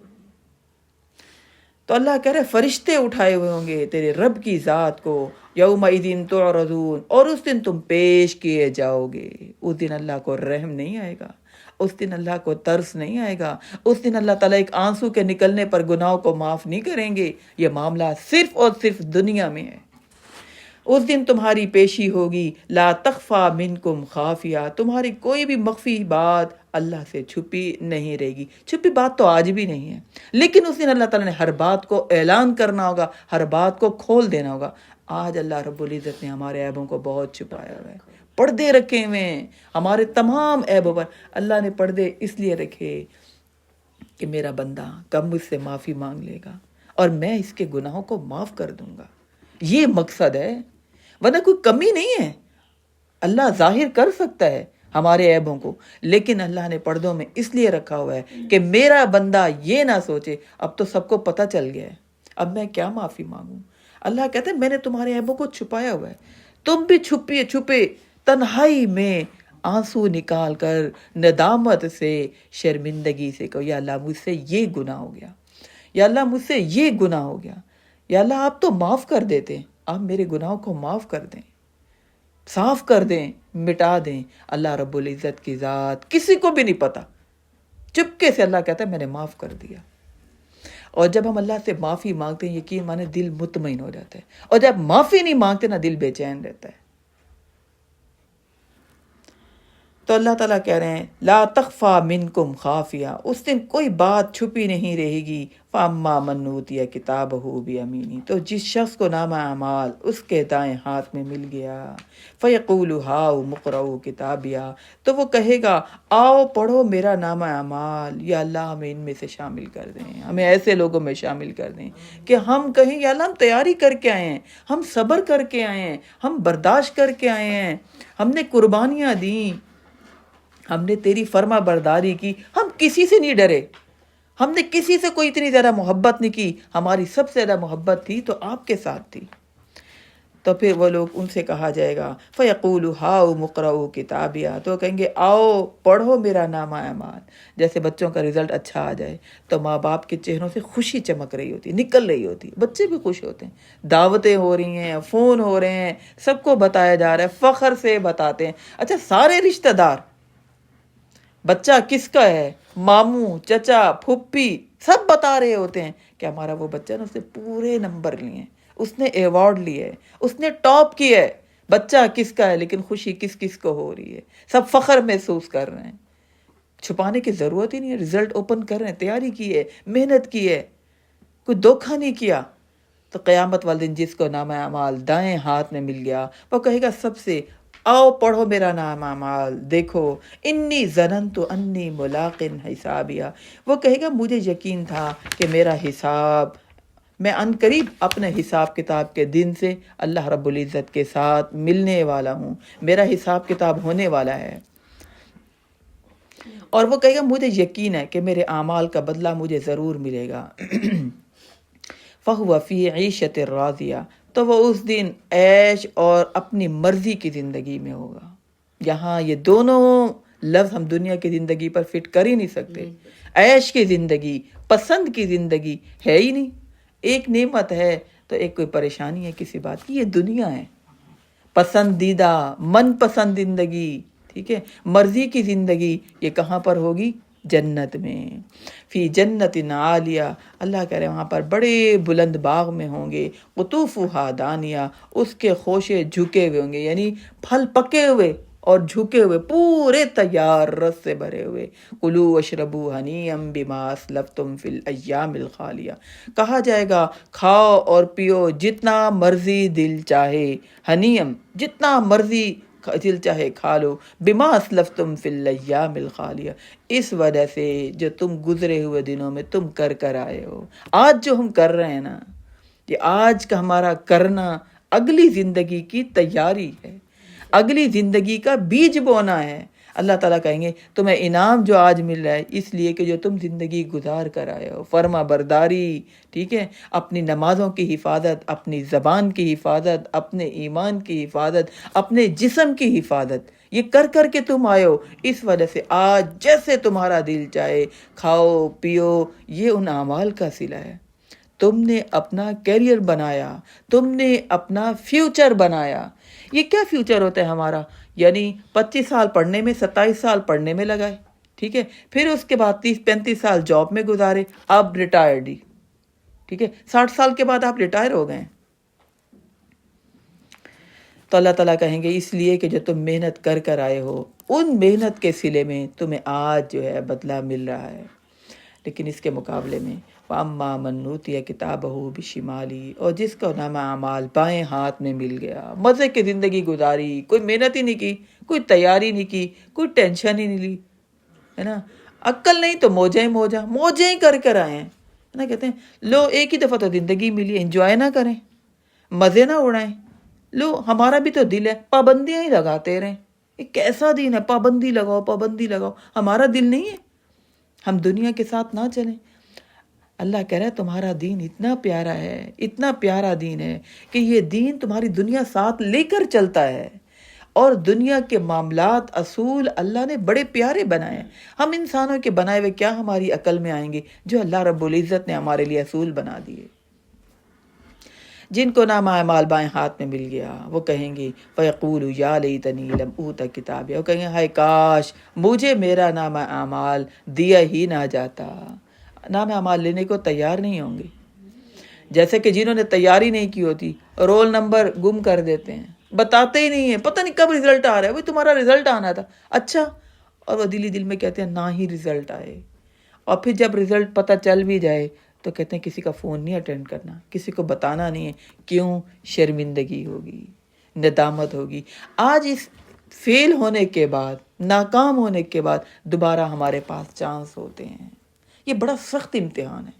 تو اللہ کہہ رہے فرشتے اٹھائے ہوئے ہوں گے تیرے رب کی ذات کو. یومئذ تعرضون، اور اس دن تم پیش کیے جاؤ گے. اس دن اللہ کو رحم نہیں آئے گا، اس دن اللہ کو ترس نہیں آئے گا. اس دن اللہ تعالیٰ ایک آنسو کے نکلنے پر گناہوں کو معاف نہیں کریں گے. یہ معاملہ صرف اور صرف دنیا میں ہے. اس دن تمہاری پیشی ہوگی، لا تخفا منکم خافیہ، تمہاری کوئی بھی مخفی بات اللہ سے چھپی نہیں رہے گی. چھپی بات تو آج بھی نہیں ہے، لیکن اس دن اللہ تعالیٰ نے ہر بات کو اعلان کرنا ہوگا، ہر بات کو کھول دینا ہوگا. آج اللہ رب العزت نے ہمارے عیبوں کو بہت چھپایا ہوا ہے، پردے رکھے ہوئے ہیں ہمارے تمام عیبوں پر. اللہ نے پردے اس لیے رکھے کہ میرا بندہ کب مجھ سے معافی مانگ لے گا اور میں اس کے گناہوں کو معاف کر دوں گا. یہ مقصد ہے، ورنہ کوئی کمی نہیں ہے. اللہ ظاہر کر سکتا ہے ہمارے عیبوں کو، لیکن اللہ نے پردوں میں اس لیے رکھا ہوا ہے کہ میرا بندہ یہ نہ سوچے اب تو سب کو پتہ چل گیا ہے، اب میں کیا معافی مانگوں. اللہ کہتے ہیں میں نے تمہارے عیبوں کو چھپایا ہوا ہے. تم بھی چھپے تنہائی میں آنسو نکال کر ندامت سے، شرمندگی سے کہو یا اللہ مجھ سے یہ گناہ ہو گیا، یا اللہ مجھ سے یہ گناہ ہو گیا، یا اللہ آپ تو معاف کر دیتے ہیں، آپ میرے گناہوں کو معاف کر دیں، صاف کر دیں، مٹا دیں. اللہ رب العزت کی ذات کسی کو بھی نہیں پتا، چپکے سے اللہ کہتا ہے میں نے معاف کر دیا. اور جب ہم اللہ سے معافی مانگتے ہیں یقین مانے دل مطمئن ہو جاتا ہے، اور جب معافی نہیں مانگتے نا دل بے چین رہتا ہے. تو اللہ تعالیٰ کہہ رہے ہیں لا تخفا منکم خافیہ، اس دن کوئی بات چھپی نہیں رہے گی. فاما من اوتی کتابہ بیمینہ، تو جس شخص کو نامہ اعمال اس کے دائیں ہاتھ میں مل گیا، فیقول ہاؤ مقرؤ کتابیہ، تو وہ کہے گا آؤ پڑھو میرا نامہ اعمال. یا اللہ ہمیں ان میں سے شامل کر دیں، ہمیں ایسے لوگوں میں شامل کر دیں کہ ہم کہیں یا اللہ ہم تیاری کر کے آئے ہیں، ہم صبر کر کے آئے ہیں، ہم برداشت کر کے آئے ہیں، ہم نے قربانیاں دیں، ہم نے تیری فرما برداری کی، ہم کسی سے نہیں ڈرے، ہم نے کسی سے کوئی اتنی زیادہ محبت نہیں کی، ہماری سب سے زیادہ محبت تھی تو آپ کے ساتھ تھی. تو پھر وہ لوگ ان سے کہا جائے گا فَيَقُولُ ہَاؤ مُقْرَؤُ کِتَابِیَہ، تو کہیں گے آؤ پڑھو میرا نامہ اعمال. جیسے بچوں کا رزلٹ اچھا آ جائے تو ماں باپ کے چہروں سے خوشی چمک رہی ہوتی، نکل رہی ہوتی، بچے بھی خوش ہوتے ہیں، دعوتیں ہو رہی ہیں، فون ہو رہے ہیں، سب کو بتایا جا رہا ہے، فخر سے بتاتے ہیں. اچھا سارے رشتہ دار بچہ کس کا ہے، ماموں، چچا، پھپھی، سب بتا رہے ہوتے ہیں کہ ہمارا وہ بچہ نا اس نے پورے نمبر لیے ہیں، اس نے ایوارڈ لیے ہے، اس نے ٹاپ کیا ہے. بچہ کس کا ہے لیکن خوشی کس کس کو ہو رہی ہے، سب فخر محسوس کر رہے ہیں. چھپانے کی ضرورت ہی نہیں ہے، رزلٹ اوپن کر رہے ہیں، تیاری کی ہے، محنت کی ہے، کوئی دھوکہ نہیں کیا. تو قیامت والے دن جس کو نامہ اعمال دائیں ہاتھ میں مل گیا وہ کہے گا سب سے آؤ پڑھو میرا نامہ اعمال، دیکھو انی ظننت انی ملاق حسابیہ. وہ کہے گا مجھے یقین تھا کہ میرا حساب میں ان قریب اپنے حساب کتاب کے دن سے اللہ رب العزت کے ساتھ ملنے والا ہوں، میرا حساب کتاب ہونے والا ہے۔ اور وہ کہے گا مجھے یقین ہے کہ میرے اعمال کا بدلہ مجھے ضرور ملے گا۔ فَهُوَ فِي عِيشَةٍ رَاضِيَةٍ، تو وہ اس دن عیش اور اپنی مرضی کی زندگی میں ہوگا۔ یہاں یہ دونوں لفظ ہم دنیا کی زندگی پر فٹ کر ہی نہیں سکتے۔ عیش کی زندگی، پسند کی زندگی ہے ہی نہیں۔ ایک نعمت ہے تو ایک کوئی پریشانی ہے کسی بات کی، یہ دنیا ہے۔ پسندیدہ، من پسند زندگی، ٹھیک ہے، مرضی کی زندگی، یہ کہاں پر ہوگی؟ جنت میں۔ فی جنت عالیہ، اللہ کہہ رہے ہیں وہاں پر بڑے بلند باغ میں ہوں گے، قطوفہا دانیہ، اس کے خوشے جھکے ہوئے ہوں گے، یعنی پھل پکے ہوئے اور جھکے ہوئے، پورے تیار، رس سے بھرے ہوئے۔ کلوا واشربوا ہنیئا بما اسلفتم فی الایام الخالیہ، کہا جائے گا کھاؤ اور پیو جتنا مرضی دل چاہے، ہنیم، جتنا مرضی دل چاہے کھا لو، بما اسلفتم فی الایام الخالیہ، اس وجہ سے جو تم گزرے ہوئے دنوں میں تم کر آئے ہو۔ آج جو ہم کر رہے ہیں نا، یہ آج کا ہمارا کرنا اگلی زندگی کی تیاری ہے، اگلی زندگی کا بیج بونا ہے۔ اللہ تعالیٰ کہیں گے تمہیں انعام جو آج مل رہا ہے اس لیے کہ جو تم زندگی گزار کر آئے ہو، فرما برداری، ٹھیک ہے، اپنی نمازوں کی حفاظت، اپنی زبان کی حفاظت، اپنے ایمان کی حفاظت، اپنے جسم کی حفاظت، یہ کر کے تم آئے ہو، اس وجہ سے آج جیسے تمہارا دل چاہے کھاؤ پیو، یہ ان اعمال کا صلہ ہے۔ تم نے اپنا کیریئر بنایا، تم نے اپنا فیوچر بنایا۔ یہ کیا فیوچر ہوتا ہے ہمارا؟ یعنی 25 سال پڑھنے میں، 27 سال پڑھنے میں لگائے، ٹھیک ہے، پھر اس کے بعد 30-35 سال جاب میں گزارے، اب ریٹائرڈ ہی، ٹھیک ہے، 60 سال کے بعد آپ ریٹائر ہو گئے۔ تو اللہ تعالیٰ کہیں گے اس لیے کہ جو تم محنت کر آئے ہو، ان محنت کے صلے میں تمہیں آج جو ہے بدلہ مل رہا ہے۔ لیکن اس کے مقابلے میں وَأَمَّا مَنْ أُوتِيَ كِتَابَهُ بِشِمَالِهِ، اور جس کو نامہ اعمال بائیں ہاتھ میں مل گیا، مزے کی زندگی گزاری، کوئی محنت ہی نہیں کی، کوئی تیاری نہیں کی، کوئی ٹینشن ہی نہیں لی، ہے نا، عقل نہیں تو موجیں ہی کر آئے ہیں، ہے نا، کہتے ہیں لو ایک ہی دفعہ تو زندگی ملی، انجوائے نہ کریں، مزے نہ اڑائیں، لو ہمارا بھی تو دل ہے، پابندیاں ہی لگاتے رہیں۔ یہ کیسا دین ہے، پابندی لگاؤ، ہمارا دل نہیں ہے، ہم دنیا کے ساتھ نہ چلیں۔ اللہ کہہ رہا ہے تمہارا دین اتنا پیارا ہے، اتنا پیارا دین ہے کہ یہ دین تمہاری دنیا ساتھ لے کر چلتا ہے، اور دنیا کے معاملات، اصول اللہ نے بڑے پیارے بنائے ہیں۔ ہم انسانوں کے بنائے ہوئے کیا ہماری عقل میں آئیں گے جو اللہ رب العزت نے ہمارے لیے اصول بنا دیے۔ جن کو نامہ اعمال بائیں ہاتھ میں مل گیا وہ کہیں گے فَيَقُولُ يَا لَيْتَنِي لَمْ أُوتَ كِتَابِيَهْ، وہ کہیں گے ہائے کاش مجھے میرا نامہ اعمال دیا ہی نہ جاتا۔ نامہ اعمال لینے کو تیار نہیں ہوں گے، جیسے کہ جنہوں نے تیاری نہیں کی ہوتی رول نمبر گم کر دیتے ہیں، بتاتے ہی نہیں ہیں، پتہ نہیں کب رزلٹ آ رہا ہے، وہ تمہارا رزلٹ آنا تھا، اچھا، اور وہ دل میں کہتے ہیں نہ ہی رزلٹ آئے، اور پھر جب رزلٹ پتہ چل بھی جائے تو کہتے ہیں کسی کا فون نہیں اٹینڈ کرنا، کسی کو بتانا نہیں ہے، کیوں؟ شرمندگی ہوگی، ندامت ہوگی۔ آج اس فیل ہونے کے بعد، ناکام ہونے کے بعد دوبارہ ہمارے پاس چانس ہوتے ہیں۔ یہ بڑا سخت امتحان ہے،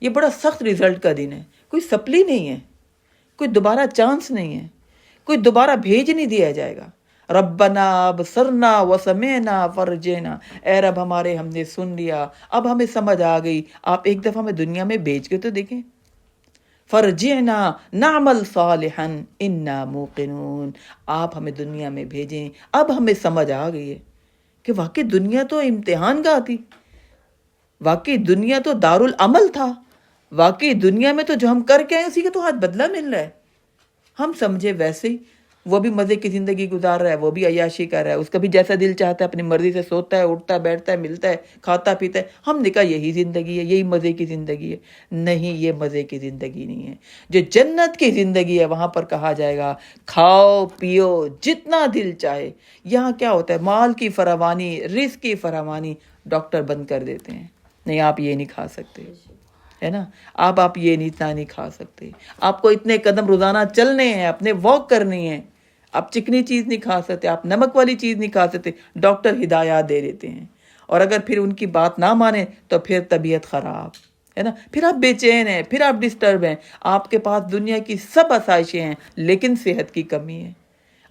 یہ بڑا سخت رزلٹ کا دن ہے، کوئی سپلی نہیں ہے، کوئی دوبارہ چانس نہیں ہے، کوئی دوبارہ بھیج نہیں دیا جائے گا۔ ربنا ابصرنا وسمعنا فرجعنا، اے رب ہمارے ہم نے سن لیا، اب ہمیں سمجھ آ گئی، آپ ایک دفعہ ہمیں دنیا میں بھیج کے تو دیکھیں۔ فرجعنا نعمل صالحا انا موقنون، آپ ہمیں دنیا میں بھیجیں، اب ہمیں سمجھ آ گئی ہے کہ واقعی دنیا تو امتحان گاہ تھی، واقعی دنیا تو دارالعمل تھا، واقعی دنیا میں تو جو ہم کر کے آئے اسی کا تو آج بدلہ مل رہا ہے۔ ہم سمجھے ویسے ہی وہ بھی مزے کی زندگی گزار رہا ہے، وہ بھی عیاشی کر رہا ہے، اس کا بھی جیسا دل چاہتا ہے اپنی مرضی سے سوتا ہے، اٹھتا ہے، بیٹھتا ہے، ملتا ہے، کھاتا پیتا ہے، ہم نے کہا یہی زندگی ہے، یہی مزے کی زندگی ہے۔ نہیں، یہ مزے کی زندگی نہیں ہے۔ جو جنت کی زندگی ہے وہاں پر کہا جائے گا کھاؤ پیو جتنا دل چاہے۔ یہاں کیا ہوتا ہے، مال کی فراوانی، رزق کی فراوانی، ڈاکٹر بند کر دیتے ہیں، نہیں آپ یہ نہیں کھا سکتے، ہے نا، آپ یہ اتنا نہیں کھا سکتے، آپ کو اتنے قدم روزانہ چلنے ہیں، اپنے واک کرنی ہے، آپ چکنی چیز نہیں کھا سکتے، آپ نمک والی چیز نہیں کھا سکتے، ڈاکٹر ہدایات دے دیتے ہیں، اور اگر پھر ان کی بات نہ مانے تو پھر طبیعت خراب، ہے نا. پھر آپ بے چین ہیں, پھر آپ ڈسٹرب ہیں, آپ کے پاس دنیا کی سب آسائشیں ہیں لیکن صحت کی کمی ہے,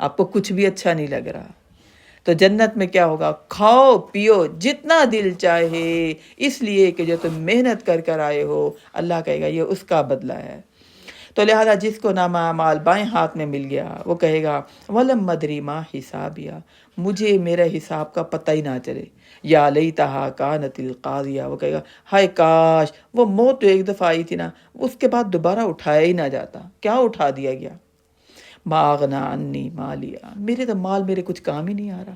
آپ کو کچھ بھی اچھا نہیں لگ رہا. تو جنت میں کیا ہوگا؟ کھاؤ پیو جتنا دل چاہے, اس لیے کہ جو تم محنت کر کر آئے ہو. اللہ کہے گا یہ اس کا بدلہ ہے. تو لہذا جس کو نامہ اعمال بائیں ہاتھ میں مل گیا وہ کہے گا وَلَمْ مَدْرِ مَا حِسَابِيَا, مجھے میرے حساب کا پتہ ہی نہ چلے. یا لیتہا کانت القاضیہ, وہ کہے گا ہائے کاش وہ موت تو ایک دفعہ آئی تھی نا, اس کے بعد دوبارہ اٹھایا ہی نہ جاتا. کیا اٹھا دیا گیا؟ ما اغنی عنی مالیا, میرے تو مال میرے کچھ کام ہی نہیں آ رہا.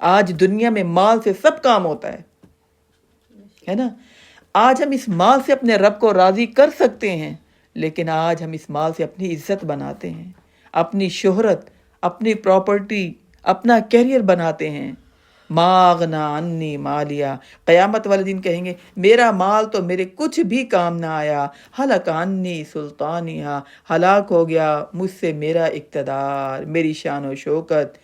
آج دنیا میں مال سے سب کام ہوتا ہے نا. آج ہم اس مال سے اپنے رب کو راضی کر سکتے ہیں, لیکن آج ہم اس مال سے اپنی عزت بناتے ہیں, اپنی شہرت, اپنی پراپرٹی, اپنا کیریئر بناتے ہیں. ما اغنی عنی مالیا, قیامت والے دن کہیں گے میرا مال تو میرے کچھ بھی کام نہ آیا. ہلک عنی سلطانیہ, ہلاک ہو گیا مجھ سے میرا اقتدار, میری شان و شوکت.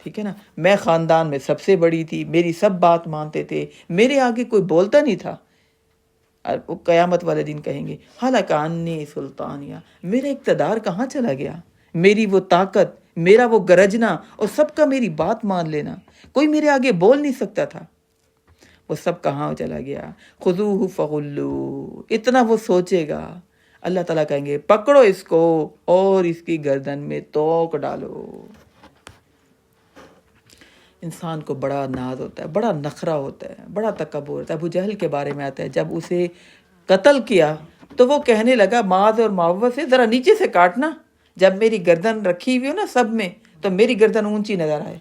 ٹھیک ہے نا, میں خاندان میں سب سے بڑی تھی, میری سب بات مانتے تھے, میرے آگے کوئی بولتا نہیں تھا. اور قیامت والے دن کہیں گے ہلک عنی سلطانیہ, میرا اقتدار کہاں چلا گیا؟ میری وہ طاقت, میرا وہ گرجنا اور سب کا میری بات مان لینا, کوئی میرے آگے بول نہیں سکتا تھا, وہ سب کہاں چلا گیا؟ خذوہ فغلوہ, اتنا وہ سوچے گا. اللہ تعالیٰ کہیں گے پکڑو اس کو اور اس کی گردن میں توق ڈالو. انسان کو بڑا ناز ہوتا ہے, بڑا نخرہ ہوتا ہے, بڑا تکبر ہوتا ہے. ابو جہل کے بارے میں آتا ہے جب اسے قتل کیا تو وہ کہنے لگا معاذ اور معوذ سے ذرا نیچے سے کاٹنا, جب میری گردن رکھی ہوئی ہو نا سب میں تو میری گردن اونچی نظر آئے.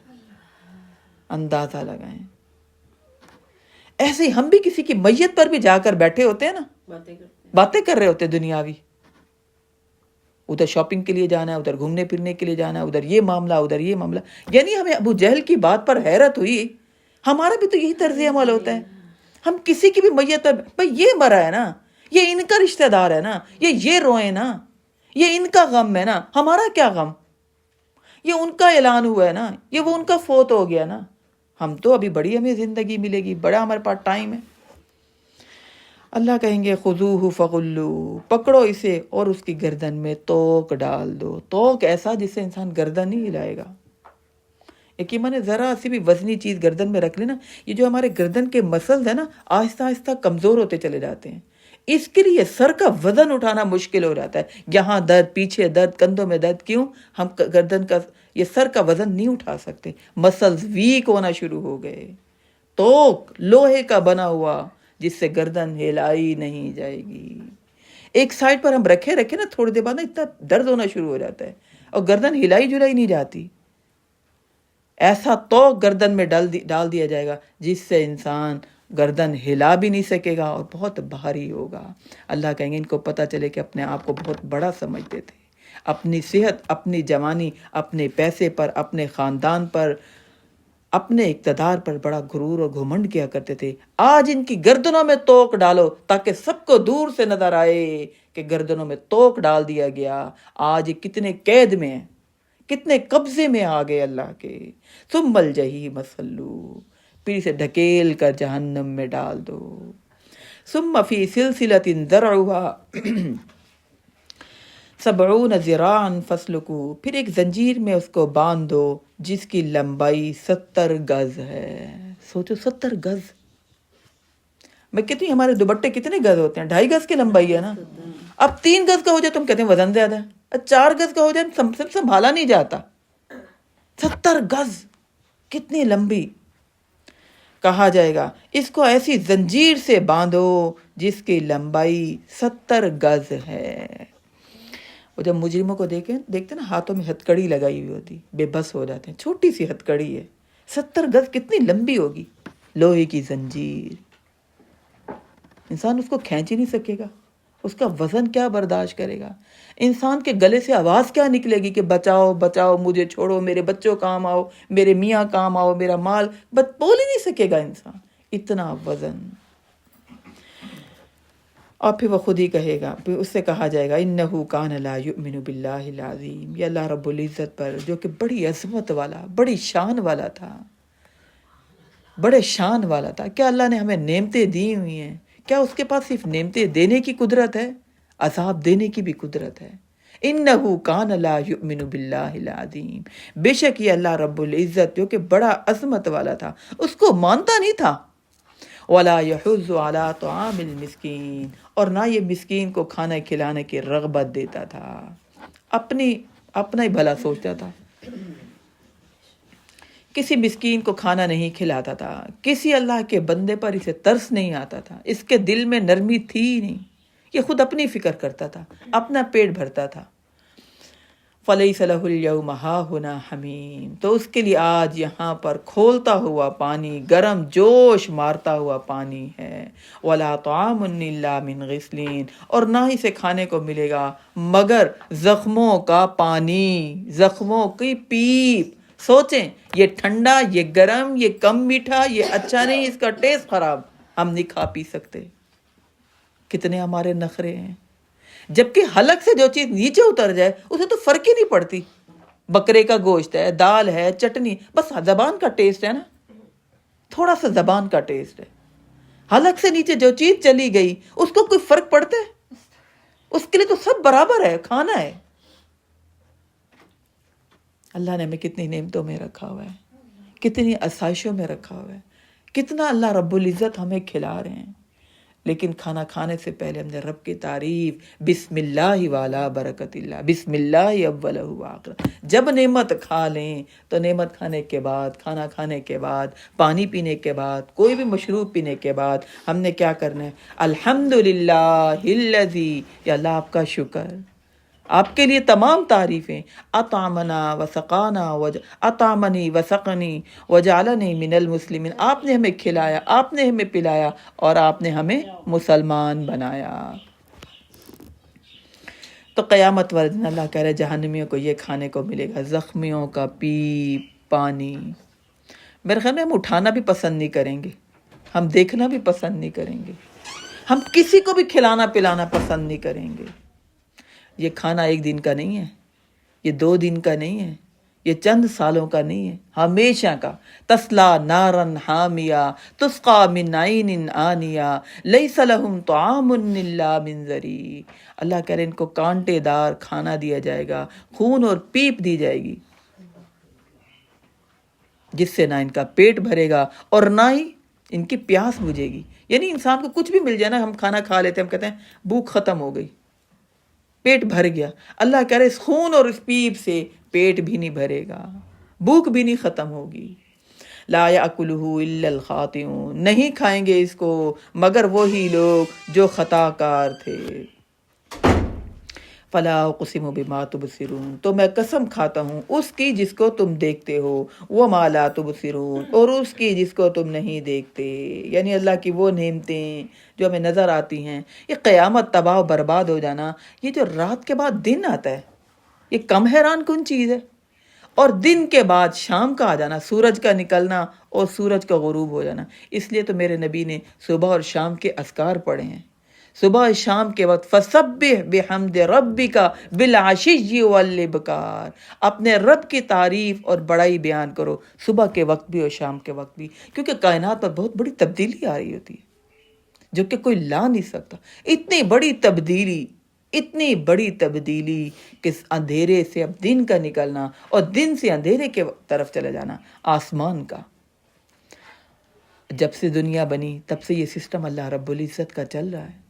اندازہ لگائیں. ایسے ہی ہم بھی کسی کی میت پر بھی جا کر بیٹھے ہوتے ہیں نا, باتیں کر رہے ہوتے ہیں دنیاوی, ادھر شاپنگ کے لیے جانا ہے, ادھر گھومنے پھرنے کے لیے جانا ہے, ادھر یہ معاملہ, ادھر یہ معاملہ. یعنی ہمیں ابو جہل کی بات پر حیرت ہوئی. ہمارا بھی تو یہی طرز عمل ہوتا ہے. ہم کسی کی بھی میت پر, بھائی یہ مرا ہے نا, یہ ان کا رشتہ دار ہے نا, یہ روئے نا, یہ ان کا غم ہے نا, ہمارا کیا غم؟ یہ ان کا اعلان ہوا ہے نا, یہ وہ ان کا فوت ہو گیا نا, ہم تو ابھی بڑی ہمیں زندگی ملے گی, بڑا ہمارے پاس ٹائم ہے. اللہ کہیں گے خذوہ فغلوہ, پکڑو اسے اور اس کی گردن میں توق ڈال دو. توق ایسا جس سے انسان گردن نہیں ہلائے گا. یقین مانے ذرا سی بھی وزنی چیز گردن میں رکھ لینا, یہ جو ہمارے گردن کے مسلز ہیں نا آہستہ آہستہ کمزور ہوتے چلے جاتے ہیں. اس کے لیے سر کا وزن اٹھانا مشکل ہو جاتا ہے. یہاں درد, پیچھے درد, کندھوں میں درد. کیوں؟ ہم گردن کا یہ سر کا وزن نہیں اٹھا سکتے, مسلز ویک ہونا شروع ہو گئے. توق لوہے کا بنا ہوا جس سے گردن ہلائی نہیں جائے گی. ایک سائڈ پر ہم رکھے نا تھوڑی دیر بعد نا اتنا درد ہونا شروع ہو جاتا ہے اور گردن ہلائی جلائی نہیں جاتی. ایسا توق گردن میں ڈال دیا جائے گا جس سے انسان گردن ہلا بھی نہیں سکے گا اور بہت بھاری ہوگا. اللہ کہیں گے ان کو پتہ چلے کہ اپنے آپ کو بہت بڑا سمجھتے تھے, اپنی صحت, اپنی جوانی, اپنے پیسے پر, اپنے خاندان پر, اپنے اقتدار پر بڑا غرور اور گھمنڈ کیا کرتے تھے. آج ان کی گردنوں میں توق ڈالو تاکہ سب کو دور سے نظر آئے کہ گردنوں میں توق ڈال دیا گیا. آج یہ کتنے قید میں ہیں, کتنے قبضے میں آ گئے اللہ کے. ثم الجحیم صلوہ, پھر اسے ڈھکیل کر جہنم میں ڈال دو. ثم فی سلسلۃ ذرعها 70 ذراعا فاسلکوہ, پھر ایک زنجیر میں اس کو باندھ دو جس کی لمبائی 70 گز ہے. سوچو 70 گز. میں کہتی ہوں ہمارے دوپٹے کتنے گز ہوتے ہیں؟ 2.5 گز کی لمبائی ہے نا. اب 3 گز کا ہو جائے تم کہتے ہیں وزن زیادہ ہے, 4 گز کا ہو جائے سنبھالا نہیں جاتا. 70 گز کتنی لمبی. کہا جائے گا اس کو ایسی زنجیر سے باندھو جس کی لمبائی 70 گز ہے. اور جب مجرموں کو دیکھتے نا ہاتھوں میں ہتھ کڑی لگائی ہوئی ہوتی, بے بس ہو جاتے ہیں. چھوٹی سی ہتھ کڑی ہے, 70 گز کتنی لمبی ہوگی. لوہے کی زنجیر, انسان اس کو کھینچ ہی نہیں سکے گا, اس کا وزن کیا برداشت کرے گا. انسان کے گلے سے آواز کیا نکلے گی کہ بچاؤ بچاؤ, مجھے چھوڑو, میرے بچوں کام آؤ, میرے میاں کام آؤ, میرا مال. بول ہی نہیں سکے گا انسان, اتنا وزن. اور پھر وہ خود ہی کہے گا, پھر اس سے کہا جائے گا انہ کان لا یؤمن باللہ العظیم, یہ اللہ رب العزت پر جو کہ بڑی عظمت والا, بڑی شان والا تھا, بڑے شان والا تھا. کیا اللہ نے ہمیں نعمتیں دی ہوئی ہیں, کیا اس کے پاس صرف نعمتیں دینے کی قدرت ہے؟ عذاب دینے کی بھی قدرت ہے۔ انہو کان لا یؤمن باللہ العظیم، بے شک یہ اللہ رب العزت جو کہ بڑا عظمت والا تھا اس کو مانتا نہیں تھا۔ ولا یحض علی طعام المسکین، اور نہ یہ مسکین کو کھانا کھلانے کی رغبت دیتا تھا، اپنا ہی بھلا سوچتا تھا، کسی مسکین کو کھانا نہیں کھلاتا تھا، کسی اللہ کے بندے پر اسے ترس نہیں آتا تھا، اس کے دل میں نرمی تھی ہی نہیں، یہ خود اپنی فکر کرتا تھا، اپنا پیٹ بھرتا تھا۔ فَلَيْسَ لَهُ الْيَوْمَ هَاهُنَا حَمِيمٌ، تو اس کے لیے آج یہاں پر کھولتا ہوا پانی، گرم جوش مارتا ہوا پانی ہے۔ وَلَا طَعَامٌ إِلَّا مِنْ غِسْلِينَ، اور نہ ہی سے کھانے کو ملے گا مگر زخموں کا پانی، زخموں کی پیپ۔ سوچیں، یہ ٹھنڈا، یہ گرم، یہ کم میٹھا، یہ اچھا نہیں، اس کا ٹیسٹ خراب، ہم نہیں کھا پی سکتے۔ کتنے ہمارے نخرے ہیں، جبکہ حلق سے جو چیز نیچے اتر جائے اسے تو فرق ہی نہیں پڑتی۔ بکرے کا گوشت ہے، دال ہے، چٹنی، بس زبان کا ٹیسٹ ہے نا، تھوڑا سا زبان کا ٹیسٹ ہے۔ حلق سے نیچے جو چیز چلی گئی اس کو کوئی فرق پڑتا ہے؟ اس کے لیے تو سب برابر ہے، کھانا ہے۔ اللہ نے ہمیں کتنی نعمتوں میں رکھا ہوا ہے، کتنی آسائشوں میں رکھا ہوا ہے، کتنا اللہ رب العزت ہمیں کھلا رہے ہیں، لیکن کھانا کھانے سے پہلے ہم نے رب کی تعریف، بسم اللہ والا برکت اللہ، بسم اللہ اولہ وآخرہ۔ جب نعمت کھا لیں تو نعمت کھانے کے بعد، کھانا کھانے کے بعد، پانی پینے کے بعد، کوئی بھی مشروب پینے کے بعد ہم نے کیا کرنا ہے؟ الحمدللہ الذی، یا اللہ آپ کا شکر، آپ کے لیے تمام تعریفیں، اطعمنا وسقانا اطعمنی وسقنی وجعلنی من المسلمین، آپ نے ہمیں کھلایا، آپ نے ہمیں پلایا، اور آپ نے ہمیں مسلمان بنایا۔ تو قیامت والے دن اللہ کہہ رہے جہنمیوں کو یہ کھانے کو ملے گا، زخمیوں کا پیپ، پانی۔ میرے خیال میں ہم اٹھانا بھی پسند نہیں کریں گے، ہم دیکھنا بھی پسند نہیں کریں گے، ہم کسی کو بھی کھلانا پلانا پسند نہیں کریں گے۔ یہ کھانا ایک دن کا نہیں ہے، یہ 2 دن کا نہیں ہے، یہ چند سالوں کا نہیں ہے، ہمیشہ کا۔ تسلا نارن حامیہ تسقا من عین آنیہ لیس لہم طعام الا من ذریع، اللہ کہہ رہے ان کو کانٹے دار کھانا دیا جائے گا، خون اور پیپ دی جائے گی، جس سے نہ ان کا پیٹ بھرے گا اور نہ ہی ان کی پیاس بجھے گی۔ یعنی انسان کو کچھ بھی مل جائے نا، ہم کھانا کھا لیتے ہیں، ہم کہتے ہیں بھوک ختم ہو گئی، پیٹ بھر گیا۔ اللہ کہہ رہے اس خون اور اس پیپ سے پیٹ بھی نہیں بھرے گا، بھوک بھی نہیں ختم ہوگی۔ لا یاکلہ الا الخاطئون، نہیں کھائیں گے اس کو مگر وہی لوگ جو خطا کار تھے۔ فلا اقسم بما تبصرون، تو میں قسم کھاتا ہوں اس کی جس کو تم دیکھتے ہو، وما لا تبصرون، اور اس کی جس کو تم نہیں دیکھتے، یعنی اللہ کی وہ نعمتیں جو ہمیں نظر آتی ہیں۔ یہ قیامت، تباہ و برباد ہو جانا، یہ جو رات کے بعد دن آتا ہے، یہ کم حیران کن چیز ہے، اور دن کے بعد شام کا آ جانا، سورج کا نکلنا اور سورج کا غروب ہو جانا۔ اس لیے تو میرے نبی نے صبح اور شام کے اذکار پڑھے ہیں، صبح اور شام کے وقت فسبح بحمد ربک بالعشی والابکار، اپنے رب کی تعریف اور بڑائی بیان کرو صبح کے وقت بھی اور شام کے وقت بھی، کیونکہ کائنات پر بہت بڑی تبدیلی آ رہی ہوتی ہے جو کہ کوئی لا نہیں سکتا۔ اتنی بڑی تبدیلی، اتنی بڑی تبدیلی کہ اندھیرے سے اب دن کا نکلنا اور دن سے اندھیرے کے طرف چلے جانا، آسمان کا۔ جب سے دنیا بنی تب سے یہ سسٹم اللہ رب العزت کا چل رہا ہے۔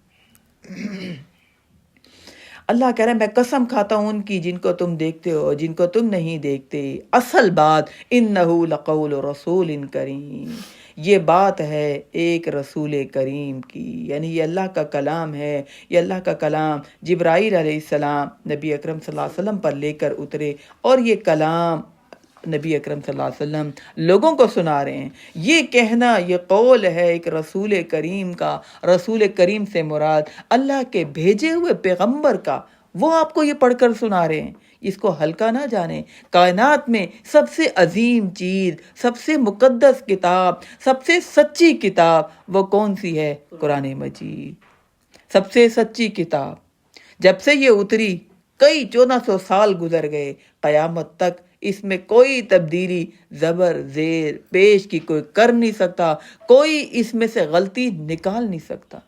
اللہ کہہ رہے ہیں میں قسم کھاتا ہوں ان کی جن کو تم دیکھتے ہو، جن کو تم نہیں دیکھتے۔ اصل بات انہو لقول رسول کریم، یہ بات ہے ایک رسول کریم کی، یعنی یہ اللہ کا کلام ہے، یہ اللہ کا کلام جبرائیل علیہ السلام نبی اکرم صلی اللہ علیہ وسلم پر لے کر اترے، اور یہ کلام نبی اکرم صلی اللہ علیہ وسلم لوگوں کو سنا رہے ہیں۔ یہ کہنا، یہ قول ہے ایک رسول کریم کا، رسول کریم سے مراد اللہ کے بھیجے ہوئے پیغمبر کا، وہ آپ کو یہ پڑھ کر سنا رہے ہیں۔ اس کو ہلکا نہ جانیں، کائنات میں سب سے عظیم چیز، سب سے مقدس کتاب، سب سے سچی کتاب وہ کون سی ہے؟ قرآن مجید، سب سے سچی کتاب۔ جب سے یہ اتری کئی 1400 سال گزر گئے، قیامت تک اس میں کوئی تبدیلی زبر زیر پیش کی کوئی کر نہیں سکتا، کوئی اس میں سے غلطی نکال نہیں سکتا۔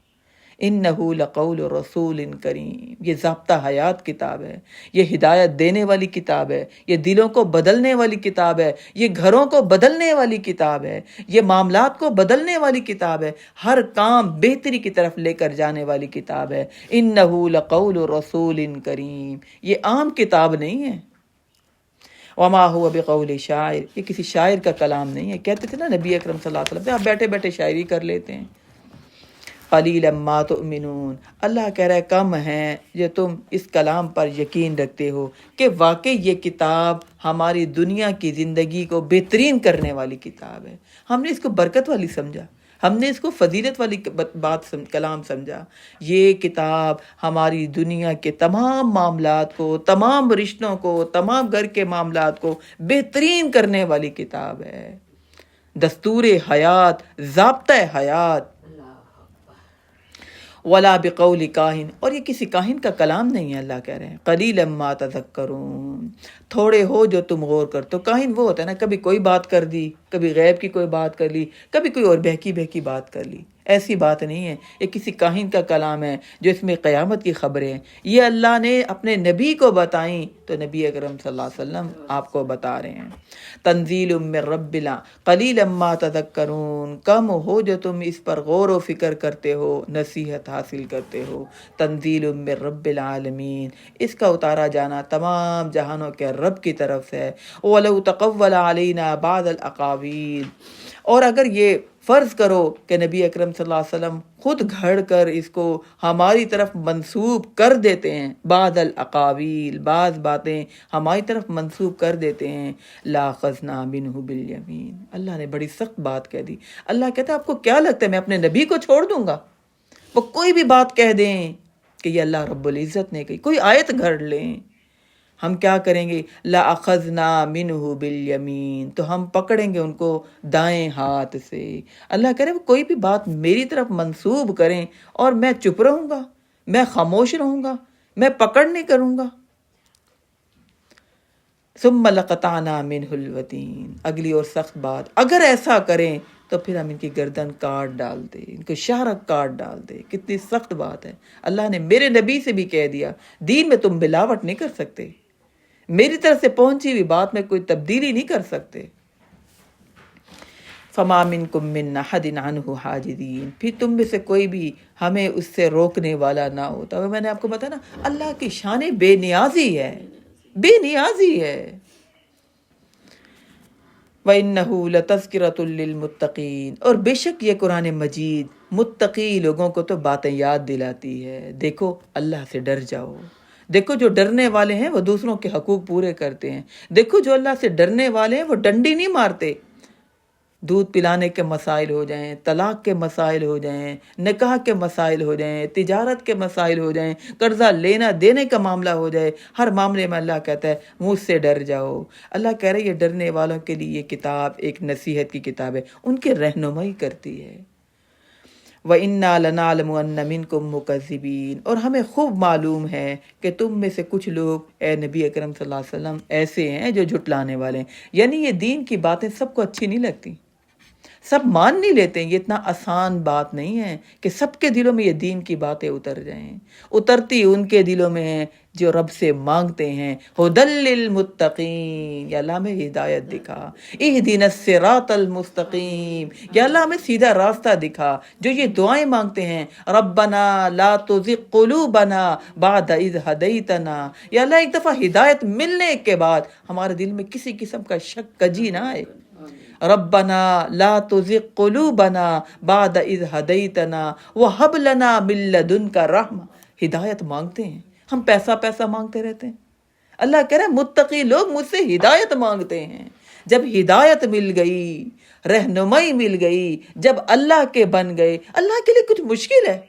انہ لقول رسول کریم، یہ ضابطہ حیات کتاب ہے، یہ ہدایت دینے والی کتاب ہے، یہ دلوں کو بدلنے والی کتاب ہے، یہ گھروں کو بدلنے والی کتاب ہے، یہ معاملات کو بدلنے والی کتاب ہے، ہر کام بہتری کی طرف لے کر جانے والی کتاب ہے۔ انہ لقول رسول کریم، یہ عام کتاب نہیں ہے۔ وما هو بقول شاعر، یہ کسی شاعر کا کلام نہیں ہے۔ کہتے تھے نا نبی اکرم صلی اللہ علیہ وسلم، آپ بیٹھے بیٹھے شاعری کر لیتے ہیں۔ قلیلا ما تؤمنون، اللہ کہہ رہا ہے کم ہیں جو تم اس کلام پر یقین رکھتے ہو کہ واقعی یہ کتاب ہماری دنیا کی زندگی کو بہترین کرنے والی کتاب ہے۔ ہم نے اس کو برکت والی سمجھا، ہم نے اس کو فضیلت والی کلام سمجھا۔ یہ کتاب ہماری دنیا کے تمام معاملات کو، تمام رشتوں کو، تمام گھر کے معاملات کو بہترین کرنے والی کتاب ہے۔ دستور حیات، ضابطۂ حیات۔ ولا بقول کاہن، اور یہ کسی کاہن کا کلام نہیں ہے۔ اللہ کہہ رہے ہیں قلیلا ما تذکرون، تھوڑے ہو جو تم غور کر۔ تو کاہن وہ ہوتا ہے نا، کبھی کوئی بات کر دی، کبھی غیب کی کوئی بات کر لی، کبھی کوئی اور بہکی بہکی بات کر لی، ایسی بات نہیں ہے۔ یہ کسی کاہن کا کلام ہے جو اس میں قیامت کی خبریں ہیں، یہ اللہ نے اپنے نبی کو بتائیں، تو نبی اکرم صلی اللہ علیہ وسلم آپ کو بتا رہے ہیں۔ تنزیل من رب قلیلا ما تذکرون، کم ہو جو تم اس پر غور و فکر کرتے ہو، نصیحت حاصل کرتے ہو۔ تنزیل من رب العالمین، اس کا اتارا جانا تمام جہانوں کے رب کی طرف سے ہے۔ وَلَوْ تَقَوَّلَ عَلَيْنَا بَعْضَ الْأَقَاوِيلِ، اور اگر یہ فرض کرو کہ نبی اکرم صلی اللہ علیہ وسلم خود گھڑ کر اس کو ہماری طرف منسوب کر دیتے ہیں، بعض الاقاویل، بعض باتیں ہماری طرف منسوب کر دیتے ہیں، لَأَخَذْنَا مِنْهُ بِالْيَمِينِ، اللہ نے بڑی سخت بات کہہ دی۔ اللہ کہتا ہے آپ کو کیا لگتا ہے میں اپنے نبی کو چھوڑ دوں گا؟ وہ کوئی بھی بات کہہ دیں کہ یہ اللہ رب العزت نے کہی، کوئی آیت گھڑ لیں، ہم کیا کریں گے؟ لَأَخَذْنَا مِنْهُ بِالْيَمِينِ، تو ہم پکڑیں گے ان کو دائیں ہاتھ سے۔ اللہ کہہ رہے وہ کوئی بھی بات میری طرف منسوب کریں اور میں چپ رہوں گا، میں خاموش رہوں گا، میں پکڑ نہیں کروں گا۔ ثُمَّ لَقَطَعْنَا مِنْهُ الْوَتِينَ، اگلی اور سخت بات، اگر ایسا کریں تو پھر ہم ان کی گردن کاٹ ڈال دیں، ان کو شہرک کاٹ ڈال دیں۔ کتنی سخت بات ہے۔ اللہ نے میرے نبی سے بھی کہہ دیا دین میں تم ملاوٹ نہیں کر سکتے، میری طرف سے پہنچی ہوئی بات میں کوئی تبدیلی نہیں کر سکتے۔ فَمَا مِنْكُم مِّنْ أَحَدٍ عَنْهُ حَاجِزِينَ، پھر تم میں سے کوئی بھی ہمیں اس سے روکنے والا نہ ہوتا۔ میں نے آپ کو بتایا نا، اللہ کی شان بے نیازی ہے، بے نیازی ہے۔ وَإِنَّهُ لَتَذْكِرَةٌ لِّلْمُتَّقِينَ، اور بے شک یہ قرآن مجید متقی لوگوں کو تو باتیں یاد دلاتی ہے۔ دیکھو اللہ سے ڈر جاؤ، دیکھو جو ڈرنے والے ہیں وہ دوسروں کے حقوق پورے کرتے ہیں، دیکھو جو اللہ سے ڈرنے والے ہیں وہ ڈنڈی نہیں مارتے۔ دودھ پلانے کے مسائل ہو جائیں، طلاق کے مسائل ہو جائیں، نکاح کے مسائل ہو جائیں، تجارت کے مسائل ہو جائیں، قرضہ لینا دینے کا معاملہ ہو جائے، ہر معاملے میں اللہ کہتا ہے مجھ سے ڈر جاؤ۔ اللہ کہہ رہے یہ ڈرنے والوں کے لیے یہ کتاب ایک نصیحت کی کتاب ہے، ان کی رہنمائی کرتی ہے۔ وَإِنَّا لَنَعْلَمُ أَنَّ مِنْكُم مُّكَذِّبِينَ، اور ہمیں خوب معلوم ہے کہ تم میں سے کچھ لوگ اے نبی اکرم صلی اللہ علیہ وسلم ایسے ہیں جو جھٹلانے والے ہیں۔ یعنی یہ دین کی باتیں سب کو اچھی نہیں لگتی، سب مان نہیں لیتے ہیں۔ یہ اتنا آسان بات نہیں ہے کہ سب کے دلوں میں یہ دین کی باتیں اتر جائیں۔ اترتی ان کے دلوں میں ہیں جو رب سے مانگتے ہیں ھدی للمتقین، یا اللہ ہمیں ہدایت دکھا، اہدنا الصراط المستقیم، یا اللہ ہمیں سیدھا راستہ دکھا۔ جو یہ دعائیں مانگتے ہیں ربنا لا تزغ قلوبنا بعد اذ ہدیتنا، یا اللہ ایک دفعہ ہدایت ملنے کے بعد ہمارے دل میں کسی قسم کا شک کجی نہ آئے۔ ربنا لا تزغ قلوبنا بعد اذ ہدیتنا وہب لنا من لدنک رحمہ، ہدایت مانگتے ہیں، ہم پیسہ پیسہ مانگتے رہتے ہیں۔ اللہ کہہ رہے ہیں متقی لوگ مجھ سے ہدایت مانگتے ہیں۔ جب ہدایت مل گئی، رہنمائی مل گئی، جب اللہ کے بن گئے، اللہ کے لیے کچھ مشکل ہے؟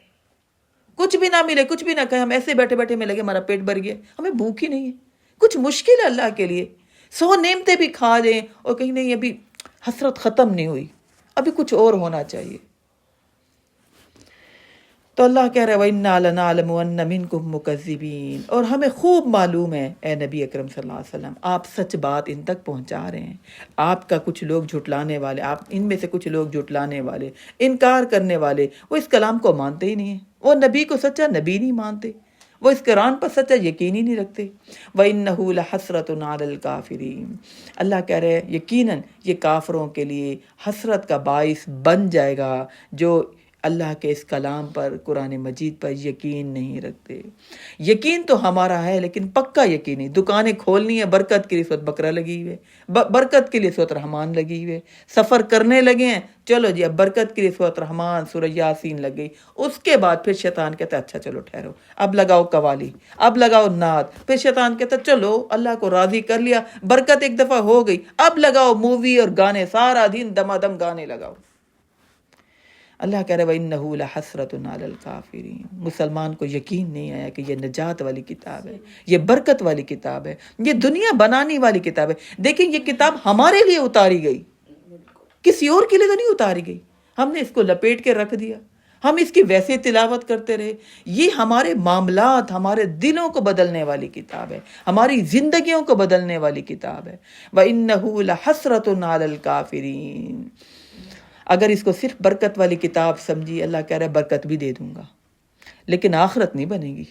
کچھ بھی نہ ملے، کچھ بھی نہ کہیں، ہم ایسے بیٹھے بیٹھے میں لگے ہمارا پیٹ بھر گیا، ہمیں بھوک ہی نہیں ہے، کچھ مشکل ہے اللہ کے لیے؟ 100 نعمتیں بھی کھا لیں اور کہیں نہیں ابھی حسرت ختم نہیں ہوئی، ابھی کچھ اور ہونا چاہیے۔ تو اللہ کہہ رہے وَإِنَّا لَنَعْلَمُ أَنَّ مِنْكُم مُّكَذِّبِينَ، اور ہمیں خوب معلوم ہے اے نبی اکرم صلی اللہ علیہ وسلم آپ سچ بات ان تک پہنچا رہے ہیں، آپ کا کچھ لوگ جھٹلانے والے، آپ ان میں سے کچھ لوگ جھٹلانے والے، انکار کرنے والے، وہ اس کلام کو مانتے ہی نہیں ہیں۔ وہ نبی کو سچا نبی نہیں مانتے، وہ اس قرآن پر سچا یقین ہی نہیں رکھتے۔ وَإِنَّهُ لَحَسْرَةٌ عَلَى الْكَافِرِينَ، اللہ کہہ رہے ہیں یقیناً یہ کافروں کے لیے حسرت کا باعث بن جائے گا جو اللہ کے اس کلام پر، قرآن مجید پر یقین نہیں رکھتے۔ یقین تو ہمارا ہے لیکن پکا یقین نہیں۔ دکانیں کھولنی ہے برکت کے لیے، اس وقت بقرہ لگی ہوئے، برکت کے لیے سورۃ رحمان لگی ہوئے، سفر کرنے لگے ہیں، چلو جی اب برکت کے لیے سورۃ رحمان سورہ یاسین لگ گئی، اس کے بعد پھر شیطان کہتا ہے اچھا چلو ٹھہرو، اب لگاؤ قوالی، اب لگاؤ نعت، پھر شیطان کہتا ہے چلو اللہ کو راضی کر لیا، برکت ایک دفعہ ہو گئی، اب لگاؤ مووی اور گانے، سارا دن دمادم گانے لگاؤ۔ اللہ کہہ رہے وَإِنَّهُ لَحَسْرَةٌ عَلَى الْكَافِرِينَ، مسلمان کو یقین نہیں آیا کہ یہ نجات والی کتاب ہے، یہ برکت والی کتاب ہے، یہ دنیا بنانے والی کتاب ہے۔ دیکھیں یہ کتاب ہمارے لیے اتاری گئی، کسی اور کے لیے تو نہیں اتاری گئی، ہم نے اس کو لپیٹ کے رکھ دیا، ہم اس کی ویسے تلاوت کرتے رہے۔ یہ ہمارے معاملات، ہمارے دلوں کو بدلنے والی کتاب ہے، ہماری زندگیوں کو بدلنے والی کتاب ہے۔ وَإِنَّهُ لَحَسْرَةٌ عَلَى الْكَافِرِينَ، اگر اس کو صرف برکت والی کتاب سمجھی، اللہ کہہ رہا ہے برکت بھی دے دوں گا لیکن آخرت نہیں بنے گی۔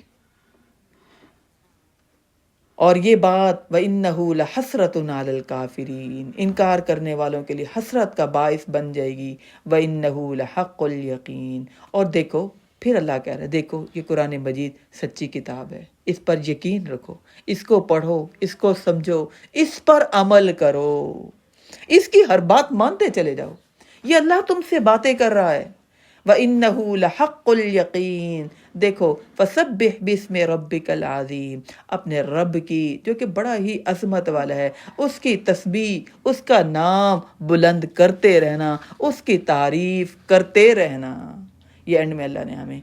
اور یہ بات وَإِنَّهُ لَحَسْرَةٌ عَلَى الْكَافِرِينَ، انکار کرنے والوں کے لیے حسرت کا باعث بن جائے گی۔ وَإِنَّهُ لَحَقُّ الْيَقِينَ، اور دیکھو پھر اللہ کہہ رہا ہے دیکھو یہ قرآن مجید سچی کتاب ہے، اس پر یقین رکھو، اس کو پڑھو، اس کو سمجھو، اس پر عمل کرو، اس کی ہر بات مانتے چلے جاؤ۔ یہ اللہ تم سے باتیں کر رہا ہے۔ وَإِنَّهُ لَحَقُّ الْيَقِينَ، دیکھو فَسَبِّحْ بِاسْمِ رَبِّكَ الْعَظِيمِ، اپنے رب کی جو کہ بڑا ہی عظمت والا ہے، اس کی تسبیح، اس کا نام بلند کرتے رہنا، اس کی تعریف کرتے رہنا۔ یہ اینڈ میں اللہ نے ہمیں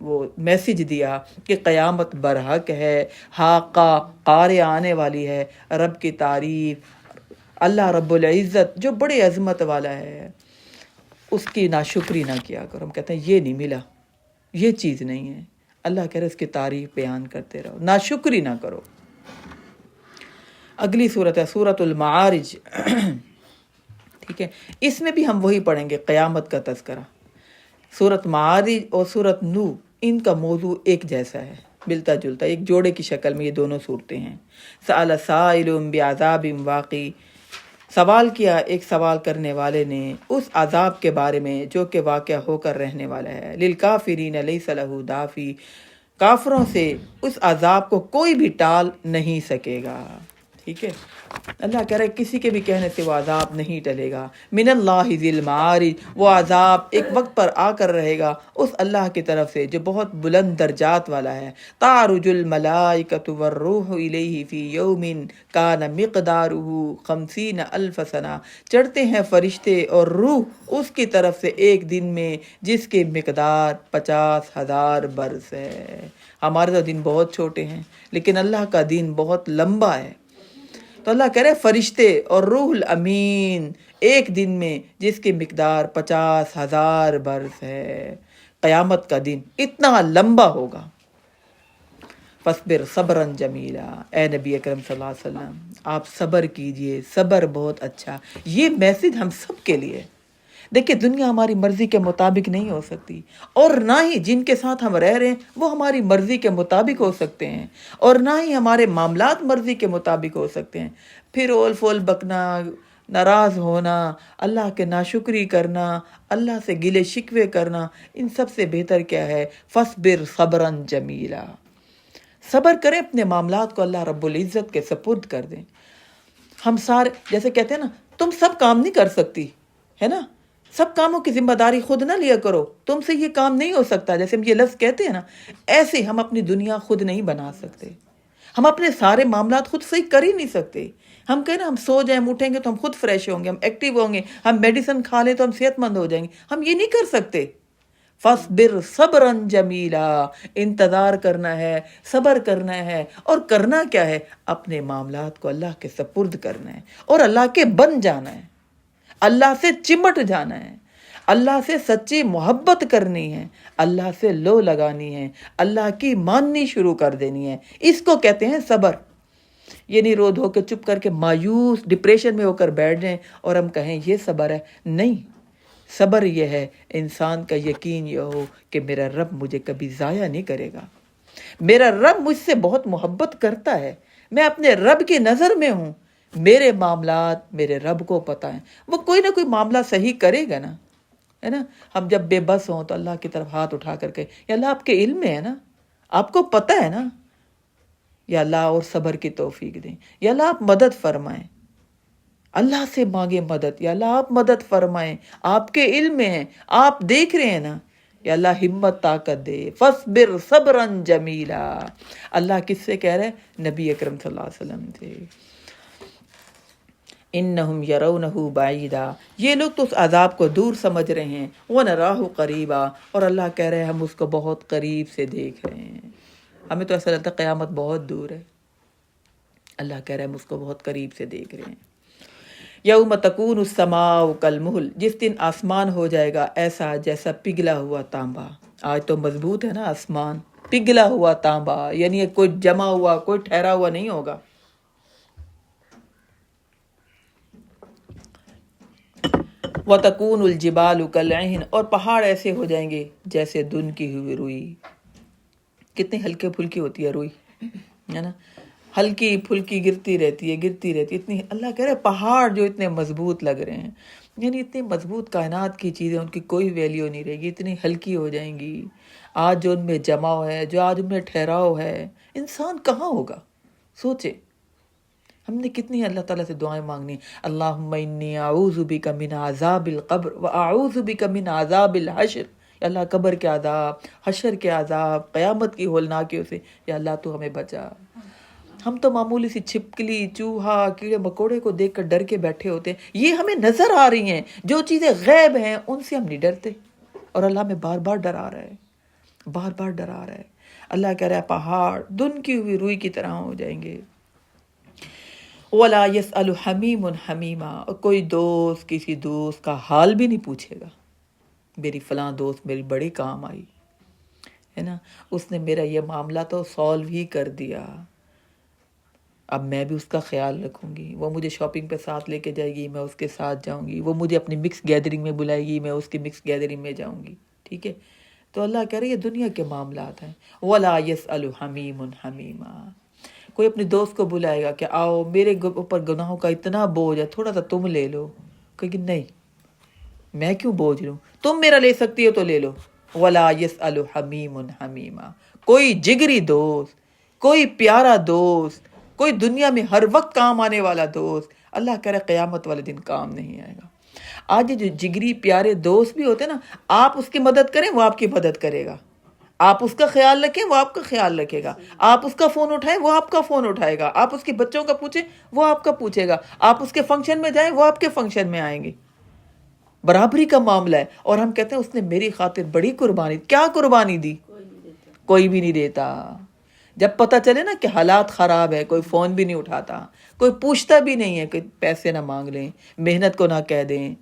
وہ میسج دیا کہ قیامت برحق ہے، حاقہ قارئ آنے والی ہے، رب کی تعریف، اللہ رب العزت جو بڑی عظمت والا ہے، اس کی ناشکری نہ کیا کرو۔ ہم کہتے ہیں یہ نہیں ملا، یہ چیز نہیں ہے، اللہ کہہ رہے اس کی تعریف بیان کرتے رہو، ناشکری نہ کرو۔ اگلی صورت ہے سورۃ المعارج، ٹھیک ہے، اس میں بھی ہم وہی پڑھیں گے قیامت کا تذکرہ۔ سورۃ معارج اور سورۃ نوح ان کا موضوع ایک جیسا ہے، ملتا جلتا، ایک جوڑے کی شکل میں یہ دونوں صورتیں ہیں۔ سأل سائل بعذاب واقع، سوال کیا ایک سوال کرنے والے نے اس عذاب کے بارے میں جو کہ واقع ہو کر رہنے والا ہے۔ للکافرین لیس لہ دافع، کافروں سے اس عذاب کو کوئی بھی ٹال نہیں سکے گا۔ ٹھیک ہے، اللہ کہہ رہا ہے کسی کے بھی کہنے سے وہ عذاب نہیں ٹلے گا۔ من اللہ ذی المعارج، وہ عذاب ایک وقت پر آ کر رہے گا اس اللہ کی طرف سے جو بہت بلند درجات والا ہے۔ تعرج الملائکۃ والروح الیہ فی یوم کان مقدارہ 50,000 سنہ، چڑھتے ہیں فرشتے اور روح اس کی طرف سے ایک دن میں جس کی مقدار 50,000 برس ہے۔ ہمارے تو دن بہت چھوٹے ہیں لیکن اللہ کا دن بہت لمبا ہے۔ تو اللہ کہہ رہے فرشتے اور روح الامین ایک دن میں جس کی مقدار 50,000 برس ہے۔ قیامت کا دن اتنا لمبا ہوگا۔ فَاصْبِرْ صَبْرًا جَمِيلًا، اے نبی اکرم صلی اللہ علیہ وسلم آپ صبر کیجئے، صبر بہت اچھا۔ یہ میسج ہم سب کے لیے۔ دیکھیں دنیا ہماری مرضی کے مطابق نہیں ہو سکتی، اور نہ ہی جن کے ساتھ ہم رہ رہے ہیں وہ ہماری مرضی کے مطابق ہو سکتے ہیں، اور نہ ہی ہمارے معاملات مرضی کے مطابق ہو سکتے ہیں۔ پھر اول فول بکنا، ناراض ہونا، اللہ کے ناشکری کرنا، اللہ سے گلے شکوے کرنا، ان سب سے بہتر کیا ہے؟ فَاصْبِرْ صَبْرًا جَمِيلًا، صبر کریں، اپنے معاملات کو اللہ رب العزت کے سپرد کر دیں۔ ہم سارے جیسے کہتے ہیں نا تم سب کام نہیں کر سکتی، ہے نا، سب کاموں کی ذمہ داری خود نہ لیا کرو، تم سے یہ کام نہیں ہو سکتا، جیسے ہم یہ لفظ کہتے ہیں نا، ایسے ہم اپنی دنیا خود نہیں بنا سکتے، ہم اپنے سارے معاملات خود صحیح کر ہی نہیں سکتے۔ ہم کہیں نا ہم سو جائیں ہم اٹھیں گے تو ہم خود فریش ہوں گے، ہم ایکٹیو ہوں گے، ہم میڈیسن کھا لیں تو ہم صحت مند ہو جائیں گے، ہم یہ نہیں کر سکتے۔ فَاصْبِرْ صَبْرًا جَمِيلًا، انتظار کرنا ہے، صبر کرنا ہے، اور کرنا کیا ہے؟ اپنے معاملات کو اللہ کے سپرد کرنا ہے اور اللہ کے بن جانا ہے، اللہ سے چمٹ جانا ہے، اللہ سے سچی محبت کرنی ہے، اللہ سے لو لگانی ہے، اللہ کی ماننی شروع کر دینی ہے۔ اس کو کہتے ہیں صبر۔ یہ نہیں رو دھو کے چپ کر کے مایوس ڈپریشن میں ہو کر بیٹھ جائیں اور ہم کہیں یہ صبر ہے، نہیں، صبر یہ ہے انسان کا یقین یہ ہو کہ میرا رب مجھے کبھی ضائع نہیں کرے گا، میرا رب مجھ سے بہت محبت کرتا ہے، میں اپنے رب کی نظر میں ہوں، میرے معاملات میرے رب کو پتہ ہیں، وہ کوئی نہ کوئی معاملہ صحیح کرے گا نا، ہے نا۔ ہم جب بے بس ہوں تو اللہ کی طرف ہاتھ اٹھا کر کے یا اللہ آپ کے علم میں ہے نا، آپ کو پتہ ہے نا، یا اللہ اور صبر کی توفیق دیں، یا اللہ آپ مدد فرمائیں، اللہ سے مانگے مدد، یا اللہ آپ مدد فرمائیں، آپ کے علم میں ہیں، آپ دیکھ رہے ہیں نا، یا اللہ ہمت طاقت دے، فاصبر صبرا جمیلا۔ اللہ کس سے کہہ رہے ہیں؟ نبی اکرم صلی اللہ علیہ وسلم سے۔ انہم یرونہ بعیدا، یہ لوگ تو اس عذاب کو دور سمجھ رہے ہیں، ونراہ قریبا، اور اللہ کہہ رہے ہیں ہم اس کو بہت قریب سے دیکھ رہے ہیں۔ ہمیں تو ایسا لگتا ہے قیامت بہت دور ہے، اللہ کہہ رہے ہیں ہم اس کو بہت قریب سے دیکھ رہے ہیں۔ یوم تکون السماء کالمہل، جس دن آسمان ہو جائے گا ایسا جیسا پگھلا ہوا تانبا۔ آج تو مضبوط ہے نا آسمان، پگھلا ہوا تانبا، یعنی کوئی جمع ہوا کوئی ٹھہرا ہوا نہیں ہوگا۔ وَتَكُونُ الْجِبَالُ كَالْعِهْنِ، اور پہاڑ ایسے ہو جائیں گے جیسے دھن کی ہوئی روئی۔ کتنی ہلکے پھلکی ہوتی ہے روئی، ہے نا، ہلکی پھلکی گرتی رہتی ہے اتنی، اللہ کہہ رہے پہاڑ جو اتنے مضبوط لگ رہے ہیں، یعنی اتنی مضبوط کائنات کی چیزیں ان کی کوئی ویلیو نہیں رہے گی، اتنی ہلکی ہو جائیں گی۔ آج جو ان میں جماؤ ہے، جو آج ان میں ٹھہراؤ ہے، انسان کہاں ہوگا؟ سوچے ہم نے کتنی اللہ تعالیٰ سے دعائیں مانگنی، اللہم انی اعوذ بک من عذاب القبر واعوذ بک من عذاب الحشر، یا اللہ قبر کے عذاب، حشر کے عذاب، قیامت کی ہولناکیوں سے یا اللہ تو ہمیں بچا۔ ہم تو معمولی سی چھپکلی، چوہا، کیڑے مکوڑے کو دیکھ کر ڈر کے بیٹھے ہوتے ہیں، یہ ہمیں نظر آ رہی ہیں، جو چیزیں غیب ہیں ان سے ہم نہیں ڈرتے، اور اللہ ہمیں بار بار ڈرا رہا ہے، بار بار ڈرا رہا ہے۔ اللہ کہہ رہا ہے پہاڑ دھن کی ہوئی روئی کی طرح ہو جائیں گے۔ وَلَا يَسْأَلُ حَمِيمٌ حَمِيمًا، اور کوئی دوست کسی دوست کا حال بھی نہیں پوچھے گا، میری فلاں دوست میری بڑی کام آئی ہے نا، اس نے میرا یہ معاملہ تو سالو ہی کر دیا، اب میں بھی اس کا خیال رکھوں گی، وہ مجھے شاپنگ پہ ساتھ لے کے جائے گی، میں اس کے ساتھ جاؤں گی، وہ مجھے اپنی مکس گیدرنگ میں بلائے گی، میں اس کی مکس گیدرنگ میں جاؤں گی، ٹھیک ہے۔ تو اللہ کہہ رہی ہے دنیا کے معاملات ہیں۔ وَلَا يَسْأَلُ حَمِيمٌ حَمِيمًا، کوئی اپنے دوست کو بلائے گا کہ آؤ میرے اوپر گناہوں کا اتنا بوجھ ہے، تھوڑا سا تم لے لو، کہ نہیں میں کیوں بوجھ لوں، تم میرا لے سکتی ہو تو لے لو۔ وَلَا يَسْأَلُ حَمِيمٌ حَمِيمًا، کوئی جگری دوست، کوئی پیارا دوست، کوئی دنیا میں ہر وقت کام آنے والا دوست، اللہ کہہ رہا قیامت والے دن کام نہیں آئے گا۔ آج جو جگری پیارے دوست بھی ہوتے ہیں نا، آپ اس کی مدد کریں وہ آپ کی مدد کرے گا، آپ اس کا خیال رکھیں وہ آپ کا خیال رکھے گا، آپ اس کا فون اٹھائیں وہ آپ کا فون اٹھائے گا، آپ اس کے بچوں کا پوچھیں وہ آپ کا پوچھے گا، آپ اس کے فنکشن میں جائیں وہ آپ کے فنکشن میں آئیں گے۔ برابری کا معاملہ ہے، اور ہم کہتے ہیں اس نے میری خاطر بڑی قربانی، کیا قربانی دی؟ کوئی بھی نہیں دیتا۔ جب پتہ چلے نا کہ حالات خراب ہے، کوئی فون بھی نہیں اٹھاتا، کوئی پوچھتا بھی نہیں ہے، کہ پیسے نہ مانگ لیں، محنت کو نہ کہہ دیں،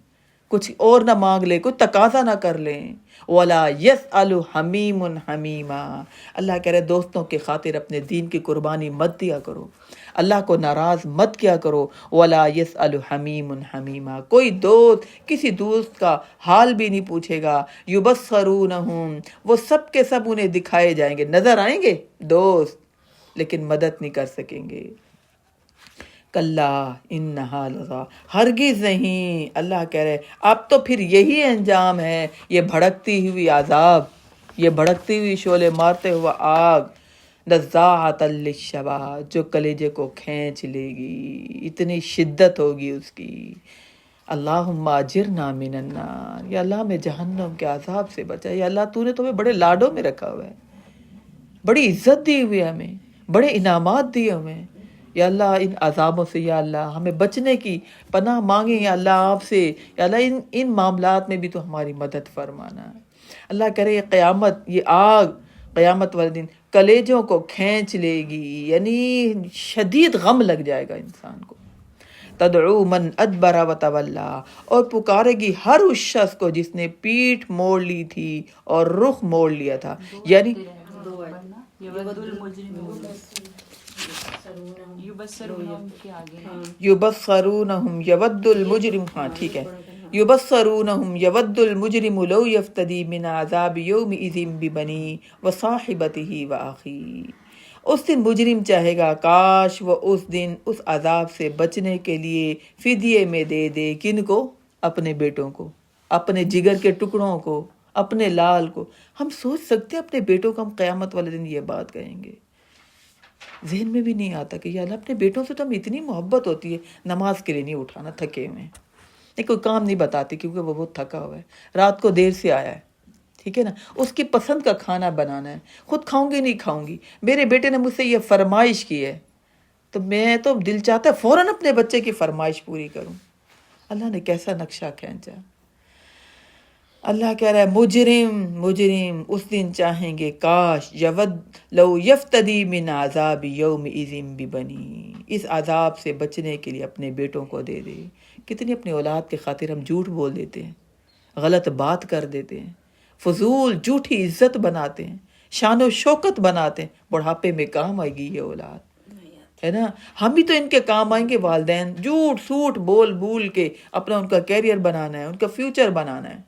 کچھ اور نہ مانگ لیں، کوئی تقاضا نہ کر لیں۔ وَلَا يَسْأَلُ حَمِيمٌ حَمِيمًا، اللہ کہہ رہے دوستوں کے خاطر اپنے دین کی قربانی مت دیا کرو، اللہ کو ناراض مت کیا کرو۔ وَلَا يَسْأَلُ حَمِيمٌ حَمِيمًا، کوئی دوست کسی دوست کا حال بھی نہیں پوچھے گا۔ يُبَصَّرُونَهُمْ، وہ سب کے سب انہیں دکھائے جائیں گے، نظر آئیں گے دوست، لیکن مدد نہیں کر سکیں گے۔ کلا انہا لظیٰ، ہرگز نہیں، اللہ کہہ رہے اب تو پھر یہی انجام ہے، یہ بھڑکتی ہوئی عذاب، یہ بھڑکتی ہوئی شعلے مارتے ہوا آگ، نزاعۃ للشویٰ، جو کلیجے کو کھینچ لے گی، اتنی شدت ہوگی اس کی۔ اللہم اجرنا من النار، یا اللہ ہمیں جہنم کے عذاب سے بچا، یا اللہ تو نے تمہیں بڑے لاڈوں میں رکھا ہوا ہے، بڑی عزت دی ہوئی ہے ہمیں، بڑے انعامات دیے ہمیں، یا اللہ ان عذابوں سے یا اللہ ہمیں بچنے کی پناہ مانگیں یا اللہ آپ سے، یا اللہ ان معاملات میں بھی تو ہماری مدد فرمانا۔ اللہ کرے یہ قیامت، یہ آگ قیامت والے دن کلیجوں کو کھینچ لے گی، یعنی شدید غم لگ جائے گا انسان کو۔ تدعو من ادبر وتولا، اور پکارے گی ہر اس شخص کو جس نے پیٹھ موڑ لی تھی اور رخ موڑ لیا تھا، یعنی یبصرونہم یود المجرم، ہاں ٹھیک ہے، یبصرونہم یود المجرم لو یفتدی من عذاب یومئذ ببنی وصاحبتہ وآخیہ. اس دن مجرم چاہے گا کاش وہ اس دن اس عذاب سے بچنے کے لیے فدیے میں دے دے. کن کو؟ اپنے بیٹوں کو، اپنے جگر کے ٹکڑوں کو، اپنے لال کو. ہم سوچ سکتے ہیں اپنے بیٹوں کو ہم قیامت والے دن یہ بات کہیں گے؟ ذہن میں بھی نہیں آتا کہ یا اللہ اپنے بیٹوں سے تو ہم اتنی محبت ہوتی ہے، نماز کے لیے نہیں اٹھانا، تھکے ہوئے ہیں، نہیں کوئی کام نہیں بتاتی کیونکہ وہ بہت تھکا ہوا ہے، رات کو دیر سے آیا ہے، ٹھیک ہے نا، اس کی پسند کا کھانا بنانا ہے، خود کھاؤں گی نہیں کھاؤں گی. میرے بیٹے نے مجھ سے یہ فرمائش کی ہے تو میں تو دل چاہتا ہے فوراً اپنے بچے کی فرمائش پوری کروں. اللہ نے کیسا نقشہ کھینچا. اللہ کہہ رہا ہے مجرم اس دن چاہیں گے کاش یود لو یفتدی من عذاب یومئذ ببنی، اس عذاب سے بچنے کے لیے اپنے بیٹوں کو دے دے. کتنی اپنی اولاد کے خاطر ہم جھوٹ بول دیتے ہیں، غلط بات کر دیتے ہیں، فضول جھوٹی عزت بناتے ہیں، شان و شوکت بناتے ہیں. بڑھاپے میں کام آئے گی یہ اولاد، ہے نا. ہم بھی تو ان کے کام آئیں گے والدین. جھوٹ سوٹ بول بول کے اپنا ان کا کیریئر بنانا ہے، ان کا فیوچر بنانا ہے.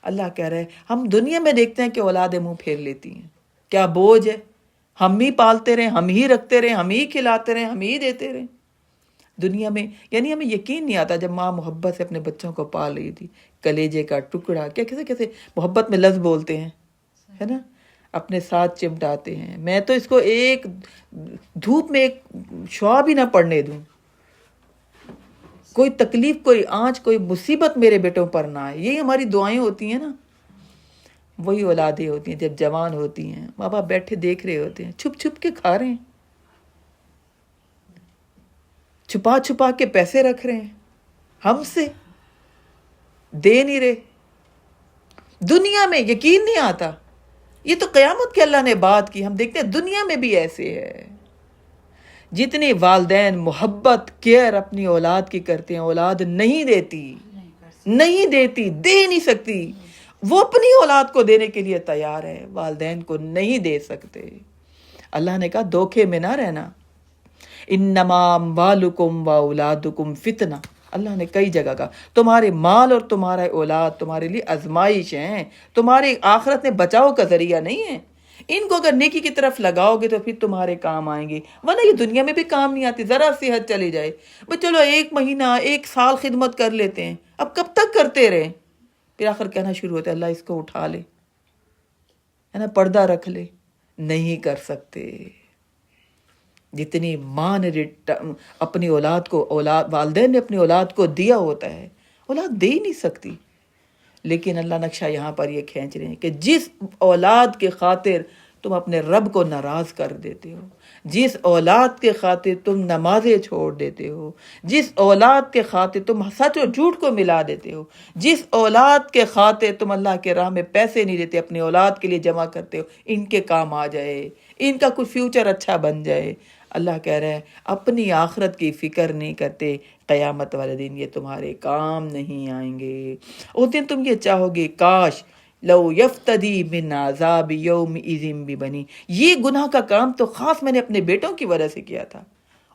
اللہ کہہ رہے ہیں ہم دنیا میں دیکھتے ہیں کہ اولادیں منہ پھیر لیتی ہیں، کیا بوجھ ہے، ہم ہی پالتے رہیں، ہم ہی رکھتے رہیں، ہم ہی کھلاتے رہیں، ہم ہی دیتے رہیں. دنیا میں یعنی ہمیں یقین نہیں آتا جب ماں محبت سے اپنے بچوں کو پال رہی تھی، کلیجے کا ٹکڑا، کیا کیسے کیسے محبت میں لفظ بولتے ہیں، ہے نا، اپنے ساتھ چمٹاتے ہیں. میں تو اس کو ایک دھوپ میں ایک شعاع بھی نہ پڑنے دوں، کوئی تکلیف، کوئی آنچ، کوئی مصیبت میرے بیٹوں پر نہ آئے. یہی ہماری دعائیں ہوتی ہیں نا. وہی اولادیں ہوتی ہیں جب جوان ہوتی ہیں، ماں باپ بیٹھے دیکھ رہے ہوتے ہیں، چھپ چھپ کے کھا رہے ہیں، چھپا چھپا کے پیسے رکھ رہے ہیں، ہم سے دے نہیں رہے. دنیا میں یقین نہیں آتا. یہ تو قیامت کی اللہ نے بات کی. ہم دیکھتے ہیں دنیا میں بھی ایسے ہے. جتنی والدین محبت کیئر اپنی اولاد کی کرتے ہیں، اولاد نہیں دیتی، دے نہیں سکتی. وہ اپنی اولاد کو دینے کے لیے تیار ہے، والدین کو نہیں دے سکتے. اللہ نے کہا دھوکے میں نہ رہنا. انما اموالکم واولادکم فتنہ. اللہ نے کئی جگہ کہا تمہارے مال اور تمہارا اولاد تمہارے لیے آزمائش ہیں، تمہارے آخرت میں بچاؤ کا ذریعہ نہیں ہے. ان کو اگر نیکی کی طرف لگاؤ گے تو پھر تمہارے کام آئیں گے، ورنہ یہ دنیا میں بھی کام نہیں آتی. ذرا صحت چلی جائے بس چلو 1 مہینہ 1 سال خدمت کر لیتے ہیں، اب کب تک کرتے رہیں؟ پھر آخر کہنا شروع ہوتا ہے اللہ اس کو اٹھا لے، ہے نا، پردہ رکھ لے. نہیں کر سکتے. جتنی ماں نے اپنی اولاد کو، والدین نے اپنی اولاد کو دیا ہوتا ہے، اولاد دے ہی نہیں سکتی. لیکن اللہ نقشہ یہاں پر یہ کھینچ رہے ہیں کہ جس اولاد کے خاطر تم اپنے رب کو ناراض کر دیتے ہو، جس اولاد کے خاطر تم نمازیں چھوڑ دیتے ہو، جس اولاد کے خاطر تم سچ اور جھوٹ کو ملا دیتے ہو، جس اولاد کے خاطر تم اللہ کے راہ میں پیسے نہیں دیتے، اپنی اولاد کے لیے جمع کرتے ہو، ان کے کام آ جائے، ان کا کوئی فیوچر اچھا بن جائے. اللہ کہہ رہا ہے اپنی آخرت کی فکر نہیں کرتے، قیامت والے دن یہ تمہارے کام نہیں آئیں گے. اس دن تم یہ چاہو گے کاش لو یفتدی من عذاب یومئذ ببنی. یہ گناہ کا کام تو خاص میں نے اپنے بیٹوں کی وجہ سے کیا تھا،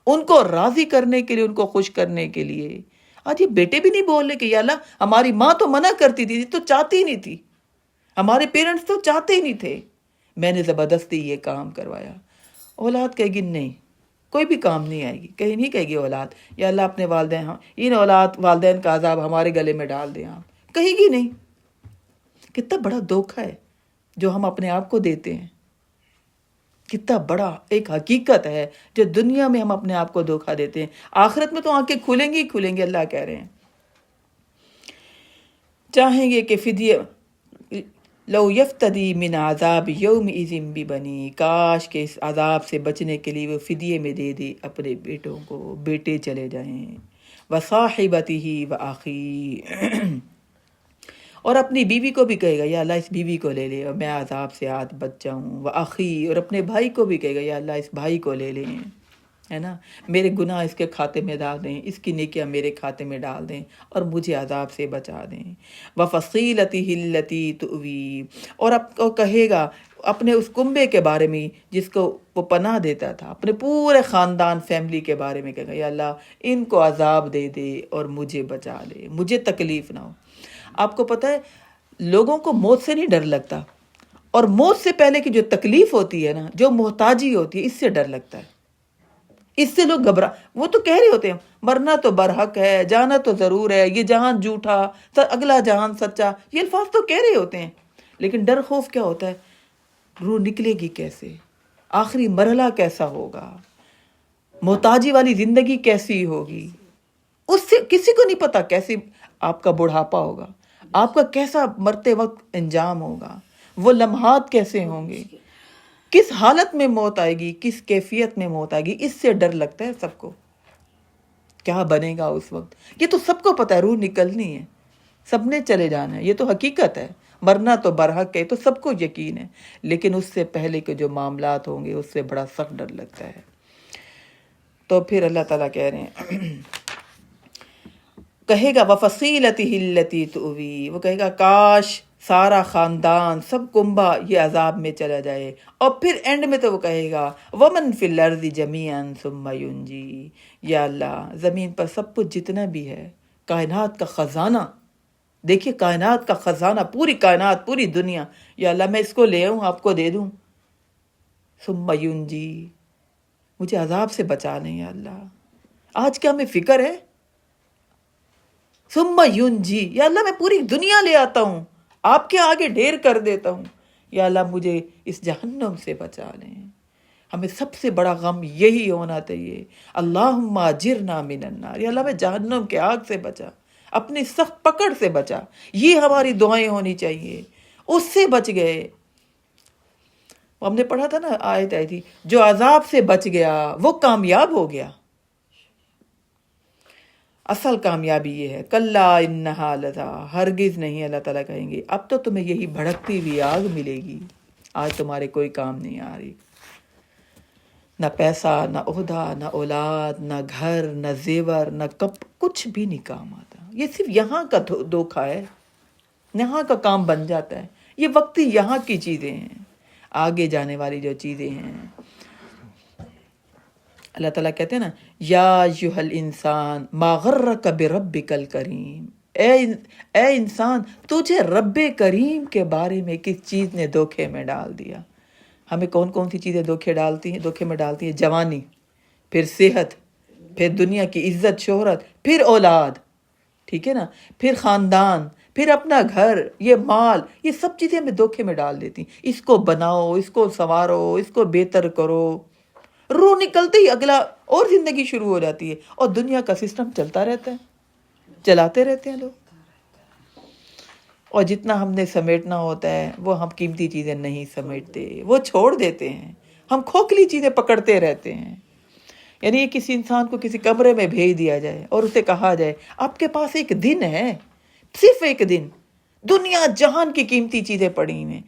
ان کو راضی کرنے کے لیے، ان کو خوش کرنے کے لیے. آج یہ بیٹے بھی نہیں بول رہے کہ یا اللہ ہماری ماں تو منع کرتی تھی، تو چاہتی ہی نہیں تھی، ہمارے پیرنٹس تو چاہتے ہی نہیں تھے، میں نے زبردستی یہ کام کروایا. اولاد کہے گی نہیں، کوئی بھی کام نہیں آئے گی. کہیں نہیں کہے گی اولاد یا اللہ اپنے والدین، ان والدین کا عذاب ہمارے گلے میں ڈال دیں آپ، کہے گی نہیں. کتنا بڑا دھوکہ ہے جو ہم اپنے آپ کو دیتے ہیں. کتنا بڑا ایک حقیقت ہے جو دنیا میں ہم اپنے آپ کو دھوکہ دیتے ہیں، آخرت میں تو آنکھیں کھلیں گی ہی کھلیں گے. اللہ کہہ رہے ہیں چاہیں گے کہ فدیے لو یفتدی من عذاب یومئذ ببنی، کاش کہ اس عذاب سے بچنے کے لیے وہ فدیے میں دے دے اپنے بیٹوں کو، بیٹے چلے جائیں. وصاحبتہ وآخیہ، اور اپنی بیوی کو بھی کہے گا یا اللہ اس بیوی کو لے لے اور میں عذاب سے آج بچ جاؤں. وآخی، اور اپنے بھائی کو بھی کہے گا یا اللہ اس بھائی کو لے لیں. ہے نا. میرے گناہ اس کے کھاتے میں ڈال دیں، اس کی نیکیاں میرے کھاتے میں ڈال دیں اور مجھے عذاب سے بچا دیں. وَفَصِيلَتِهِ الَّتِي تُؤْوِي، اور اب کو کہے گا اپنے اس کنبے کے بارے میں جس کو وہ پناہ دیتا تھا، اپنے پورے خاندان فیملی کے بارے میں کہے گا یا اللہ ان کو عذاب دے دے اور مجھے بچا لے، مجھے تکلیف نہ ہو. آپ کو پتہ ہے لوگوں کو موت سے نہیں ڈر لگتا، اور موت سے پہلے کی جو تکلیف ہوتی ہے نا، جو محتاجی ہوتی ہے، اس سے ڈر لگتا ہے. اس سے لوگ گھبرا، وہ تو کہہ رہے ہوتے ہیں مرنا تو برحق ہے، جانا تو ضرور ہے، یہ جہان جھوٹا، اگلا جہان سچا، یہ الفاظ تو کہہ رہے ہوتے ہیں، لیکن ڈر خوف کیا ہوتا ہے؟ روح نکلے گی کیسے، آخری مرحلہ کیسا ہوگا، محتاجی والی زندگی کیسی ہوگی، اس سے کسی کو نہیں پتا کیسی آپ کا بڑھاپا ہوگا، آپ کا کیسا مرتے وقت انجام ہوگا، وہ لمحات کیسے ہوں گے، کس حالت میں موت آئے گی، کس کیفیت میں موت آئے گی. اس سے ڈر لگتا ہے سب کو، کیا بنے گا اس وقت. یہ تو سب کو پتا ہے روح نکلنی ہے، سب نے چلے جانا ہے، یہ تو حقیقت ہے، مرنا تو برحق ہے، تو سب کو یقین ہے. لیکن اس سے پہلے کے جو معاملات ہوں گے اس سے بڑا سخت ڈر لگتا ہے. تو پھر اللہ تعالیٰ کہہ رہے ہیں کہے گا وَفَصِيلَتِهِ الَّتِي تُؤْوِي، وہ کہے گا کاش سارا خاندان سب کنبا یہ عذاب میں چلا جائے. اور پھر اینڈ میں تو وہ کہے گا وَمَن فِي الْأَرْضِ جَمِيعًا ثُمَّ يُنْجِي، یا اللہ زمین پر سب کچھ جتنا بھی ہے، کائنات کا خزانہ، دیکھیے کائنات کا خزانہ، پوری کائنات، پوری دنیا، یا اللہ میں اس کو لے آؤں آپ کو دے دوں. ثُمَّ يُنْجِي، مجھے عذاب سے بچا لیں یا اللہ. آج کیا ہمیں فکر ہے؟ ثم ينجی، یا اللہ میں پوری دنیا لے آتا ہوں، آپ کے آگے ڈھیر کر دیتا ہوں، یا اللہ مجھے اس جہنم سے بچا لیں. ہمیں سب سے بڑا غم یہی ہونا چاہیے، اللہم اجرنا من النار، یا اللہ میں جہنم کے آگ سے بچا، اپنی سخت پکڑ سے بچا. یہ ہماری دعائیں ہونی چاہیے. اس سے بچ گئے، ہم نے پڑھا تھا نا، آیت آئی تھی جو عذاب سے بچ گیا وہ کامیاب ہو گیا. اصل کامیابی یہ ہے، کلا انہا لظا، ہرگز نہیں. اللہ تعالیٰ کہیں گے اب تو تمہیں یہی بھڑکتی ہوئی آگ ملے گی، آج تمہارے کوئی کام نہیں آ رہی، نہ پیسہ، نہ عہدہ، نہ اولاد، نہ گھر، نہ زیور، نہ کچھ بھی نہیں کام آتا. یہ صرف یہاں کا دھوکہ ہے، یہاں کا کام بن جاتا ہے. یہ وقتی یہاں کی چیزیں ہیں، آگے جانے والی جو چیزیں ہیں. اللہ تعالیٰ کہتے ہیں نا یا ایھا الانسان ما غرک بربک الکریم، اے انسان تجھے رب کریم کے بارے میں کس چیز نے دھوکے میں ڈال دیا. ہمیں کون کون سی چیزیں دھوکے میں ڈالتی ہیں؟ جوانی، پھر صحت، پھر دنیا کی عزت شہرت، پھر اولاد، ٹھیک ہے نا، پھر خاندان، پھر اپنا گھر، یہ مال، یہ سب چیزیں ہمیں دھوکے میں ڈال دیتی. اس کو بناؤ، اس کو سنوارو، اس کو بہتر کرو، روح نکلتے ہی اگلا اور زندگی شروع ہو جاتی ہے. اور دنیا کا سسٹم چلتا رہتا ہے، چلاتے رہتے ہیں لوگ. اور جتنا ہم نے سمیٹنا ہوتا ہے وہ ہم قیمتی چیزیں نہیں سمیٹتے، وہ چھوڑ دیتے ہیں، ہم کھوکھلی چیزیں پکڑتے رہتے ہیں. یعنی کسی انسان کو کسی کمرے میں بھیج دیا جائے اور اسے کہا جائے آپ کے پاس ایک دن ہے، صرف ایک دن، دنیا جہان کی قیمتی چیزیں پڑی ہیں،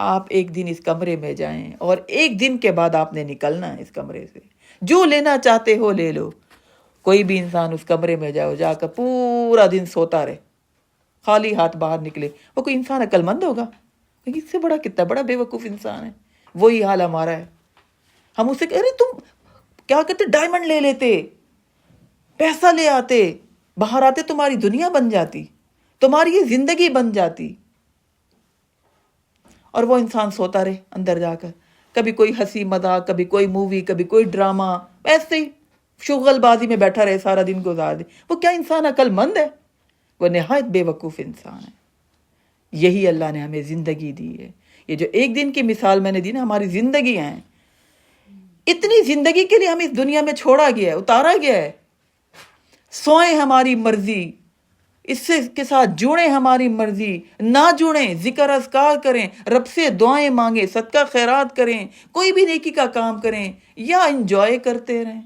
آپ ایک دن اس کمرے میں جائیں اور ایک دن کے بعد آپ نے نکلنا ہے اس کمرے سے، جو لینا چاہتے ہو لے لو. کوئی بھی انسان اس کمرے میں جا کر پورا دن سوتا رہے، خالی ہاتھ باہر نکلے، وہ کوئی انسان عقل مند ہوگا؟ اس سے بڑا کتنا بڑا بے وقوف انسان ہے. وہی حال ہمارا ہے. ہم اسے کہہ رہے تم کیا کہتے ڈائمنڈ لے لیتے، پیسہ لے آتے، باہر آتے تمہاری دنیا بن جاتی، تمہاری یہ زندگی بن جاتی. اور وہ انسان سوتا رہے اندر جا کر، کبھی کوئی ہنسی مذاق، کبھی کوئی مووی، کبھی کوئی ڈرامہ، ایسے ہی شغل بازی میں بیٹھا رہے، سارا دن گزار دے. وہ کیا انسان عقل مند ہے؟ وہ نہایت بے وقوف انسان ہے. یہی اللہ نے ہمیں زندگی دی ہے. یہ جو ایک دن کی مثال میں نے دی نا، ہماری زندگیاں ہیں، اتنی زندگی کے لیے ہمیں اس دنیا میں چھوڑا گیا ہے، اتارا گیا ہے. سوئیں ہماری مرضی، اس سے کے ساتھ جڑیں ہماری مرضی، نہ جڑیں، ذکر اذکار کریں، رب سے دعائیں مانگیں، صدقہ خیرات کریں، کوئی بھی نیکی کا کام کریں، یا انجوائے کرتے رہیں.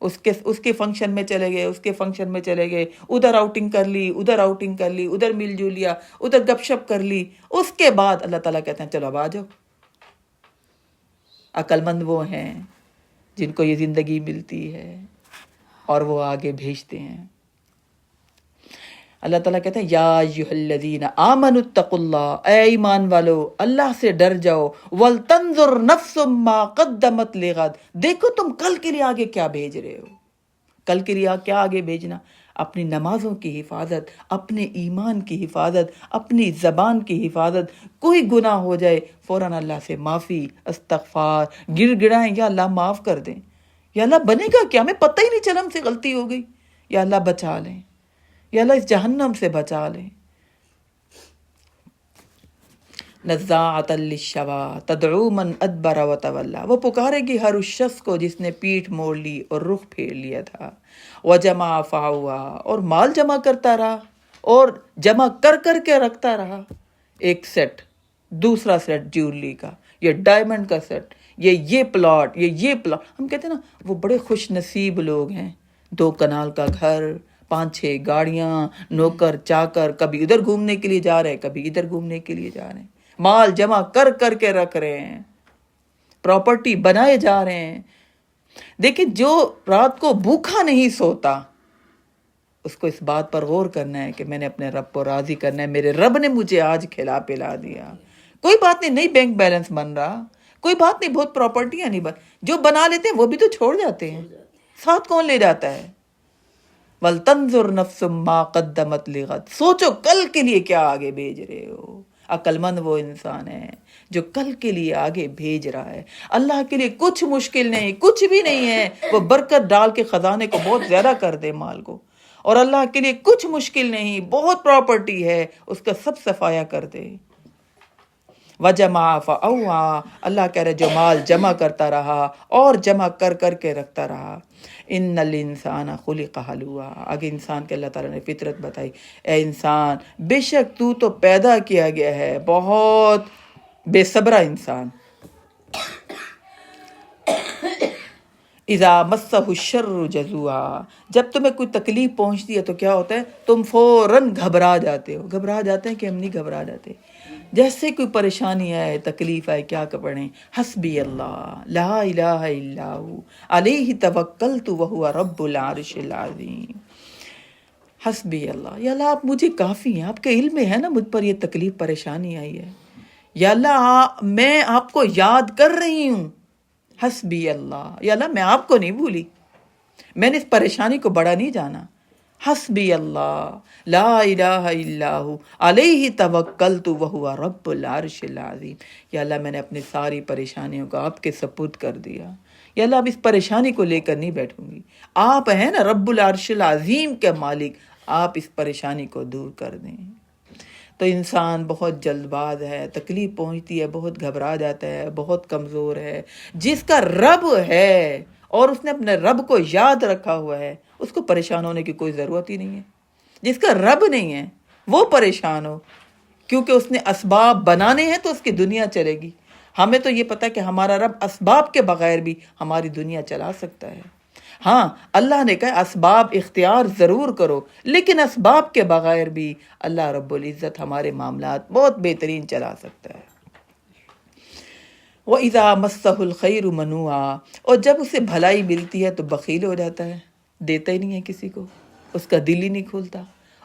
اس کے فنکشن میں چلے گئے، اس کے فنکشن میں چلے گئے، ادھر آؤٹنگ کر لی، ادھر آؤٹنگ کر لی، ادھر مل جل لیا، ادھر گپ شپ کر لی. اس کے بعد اللہ تعالیٰ کہتے ہیں چلو اب آ جاؤ. عقل مند وہ ہیں جن کو یہ زندگی ملتی ہے اور وہ آگے بھیجتے ہیں. اللہ تعالیٰ کہتے ہیں یا ایھا الذین آمنوا اتقوا اللہ، اے ایمان والو اللہ سے ڈر جاؤ. ولتنظر نفس ما قدمت لغد، دیکھو تم کل کے لیے آگے کیا بھیج رہے ہو. کل کے لیے کیا آگے بھیجنا؟ اپنی نمازوں کی حفاظت، اپنے ایمان کی حفاظت، اپنی زبان کی حفاظت. کوئی گناہ ہو جائے فوراً اللہ سے معافی، استغفار، گر گڑائیں، یا اللہ معاف کر دیں، یا اللہ بنے گا کیا، ہمیں پتہ ہی نہیں چلا ہم سے غلطی ہو گئی، یا اللہ بچا لیں، یا اللہ اس جہنم سے بچا لیں. نزاعۃ للشوا تدعو من ادبر وتولی، وہ پکارے گی ہر اس شخص کو جس نے پیٹھ موڑ لی اور رخ پھیر لیا تھا. وجمع فاوعی، اور مال جمع کرتا رہا اور جمع کر کر کے رکھتا رہا. ایک سیٹ، دوسرا سیٹ جیولری کا، یہ ڈائمنڈ کا سیٹ، یہ پلاٹ، یہ پلاٹ. ہم کہتے ہیں نا وہ بڑے خوش نصیب لوگ ہیں، 2 کنال کا گھر، 5-6 گاڑیاں، نوکر چاکر، کبھی ادھر گھومنے کے لیے جا رہے ہیں، کبھی ادھر گھومنے کے لیے جا رہے ہیں. مال جمع کر کر کے رکھ رہے ہیں، پراپرٹی بنائے جا رہے ہیں. دیکھیں جو رات کو بھوکا نہیں سوتا، اس کو اس بات پر غور کرنا ہے کہ میں نے اپنے رب کو راضی کرنا ہے. میرے رب نے مجھے آج کھلا پلا دیا. کوئی بات نہیں بینک بیلنس بن رہا، کوئی بات نہیں بہت پراپرٹیاں نہیں بن، جو بنا لیتے ہیں وہ بھی تو چھوڑ جاتے ہیں، ساتھ کون لے جاتا ہے. وَلْتَنْظُرْ نَفْسٌ مَّا قَدَّمَتْ لِغَدٍ، سوچو کل کے لیے کیا آگے بھیج رہے ہو. عقل مند وہ انسان ہے جو کل کے لیے آگے بھیج رہا ہے. اللہ کے لیے کچھ مشکل نہیں، کچھ بھی نہیں ہے. وہ برکت ڈال کے خزانے کو بہت زیادہ کر دے مال کو، اور اللہ کے لیے کچھ مشکل نہیں، بہت پراپرٹی ہے، اس کا سب صفایا کر دے. وجمع فاوعى، اللہ کہہ رہے جو مال جمع کرتا رہا اور جمع کر کر کے رکھتا رہا. ان الانسان خلق ہلوعا، آگے انسان کے اللہ تعالیٰ نے فطرت بتائی. اے انسان بے شک تو پیدا کیا گیا ہے بہت بے صبرا انسان. اذا مسہ الشر جزوعا، جب تمہیں کوئی تکلیف پہنچتی ہے تو کیا ہوتا ہے، تم فوراً گھبرا جاتے ہو. گھبرا جاتے ہیں کہ ہم نہیں گھبرا جاتے. جیسے کوئی پریشانی آئے، تکلیف آئے، کیا پڑھیں، حسبی اللہ لا الہ الا ہو علیہ توکلت وہو رب العرش العظیم. حسبی اللہ، یا اللہ آپ مجھے کافی ہیں، آپ کے علم میں ہے نا مجھ پر یہ تکلیف پریشانی آئی ہے، یا اللہ میں آپ کو یاد کر رہی ہوں. حسبی اللہ، یا اللہ میں آپ کو نہیں بھولی، میں نے اس پریشانی کو بڑا نہیں جانا. حسبی اللہ لا الہ الا ہو علیہ توکلت وہو رب العرش العظیم. یا اللہ میں نے اپنی ساری پریشانیوں کو آپ کے سپرد کر دیا. یا اللہ اب اس پریشانی کو لے کر نہیں بیٹھوں گی، آپ ہیں نا رب العرش العظیم کے مالک، آپ اس پریشانی کو دور کر دیں. تو انسان بہت جلد باز ہے، تکلیف پہنچتی ہے بہت گھبرا جاتا ہے، بہت کمزور ہے. جس کا رب ہے اور اس نے اپنے رب کو یاد رکھا ہوا ہے، اس کو پریشان ہونے کی کوئی ضرورت ہی نہیں ہے. جس کا رب نہیں ہے وہ پریشان ہو، کیونکہ اس نے اسباب بنانے ہیں تو اس کی دنیا چلے گی. ہمیں تو یہ پتہ ہے کہ ہمارا رب اسباب کے بغیر بھی ہماری دنیا چلا سکتا ہے. ہاں اللہ نے کہا اسباب اختیار ضرور کرو، لیکن اسباب کے بغیر بھی اللہ رب العزت ہمارے معاملات بہت بہترین چلا سکتا ہے. وَإِذَا مَسَّهُ الْخَيْرُ مَنُوعًا، اور جب اسے بھلائی ملتی ہے تو بخیل ہو جاتا ہے، دیتا ہی نہیں ہے کسی کو، اس کا دل ہی نہیں کھولتا،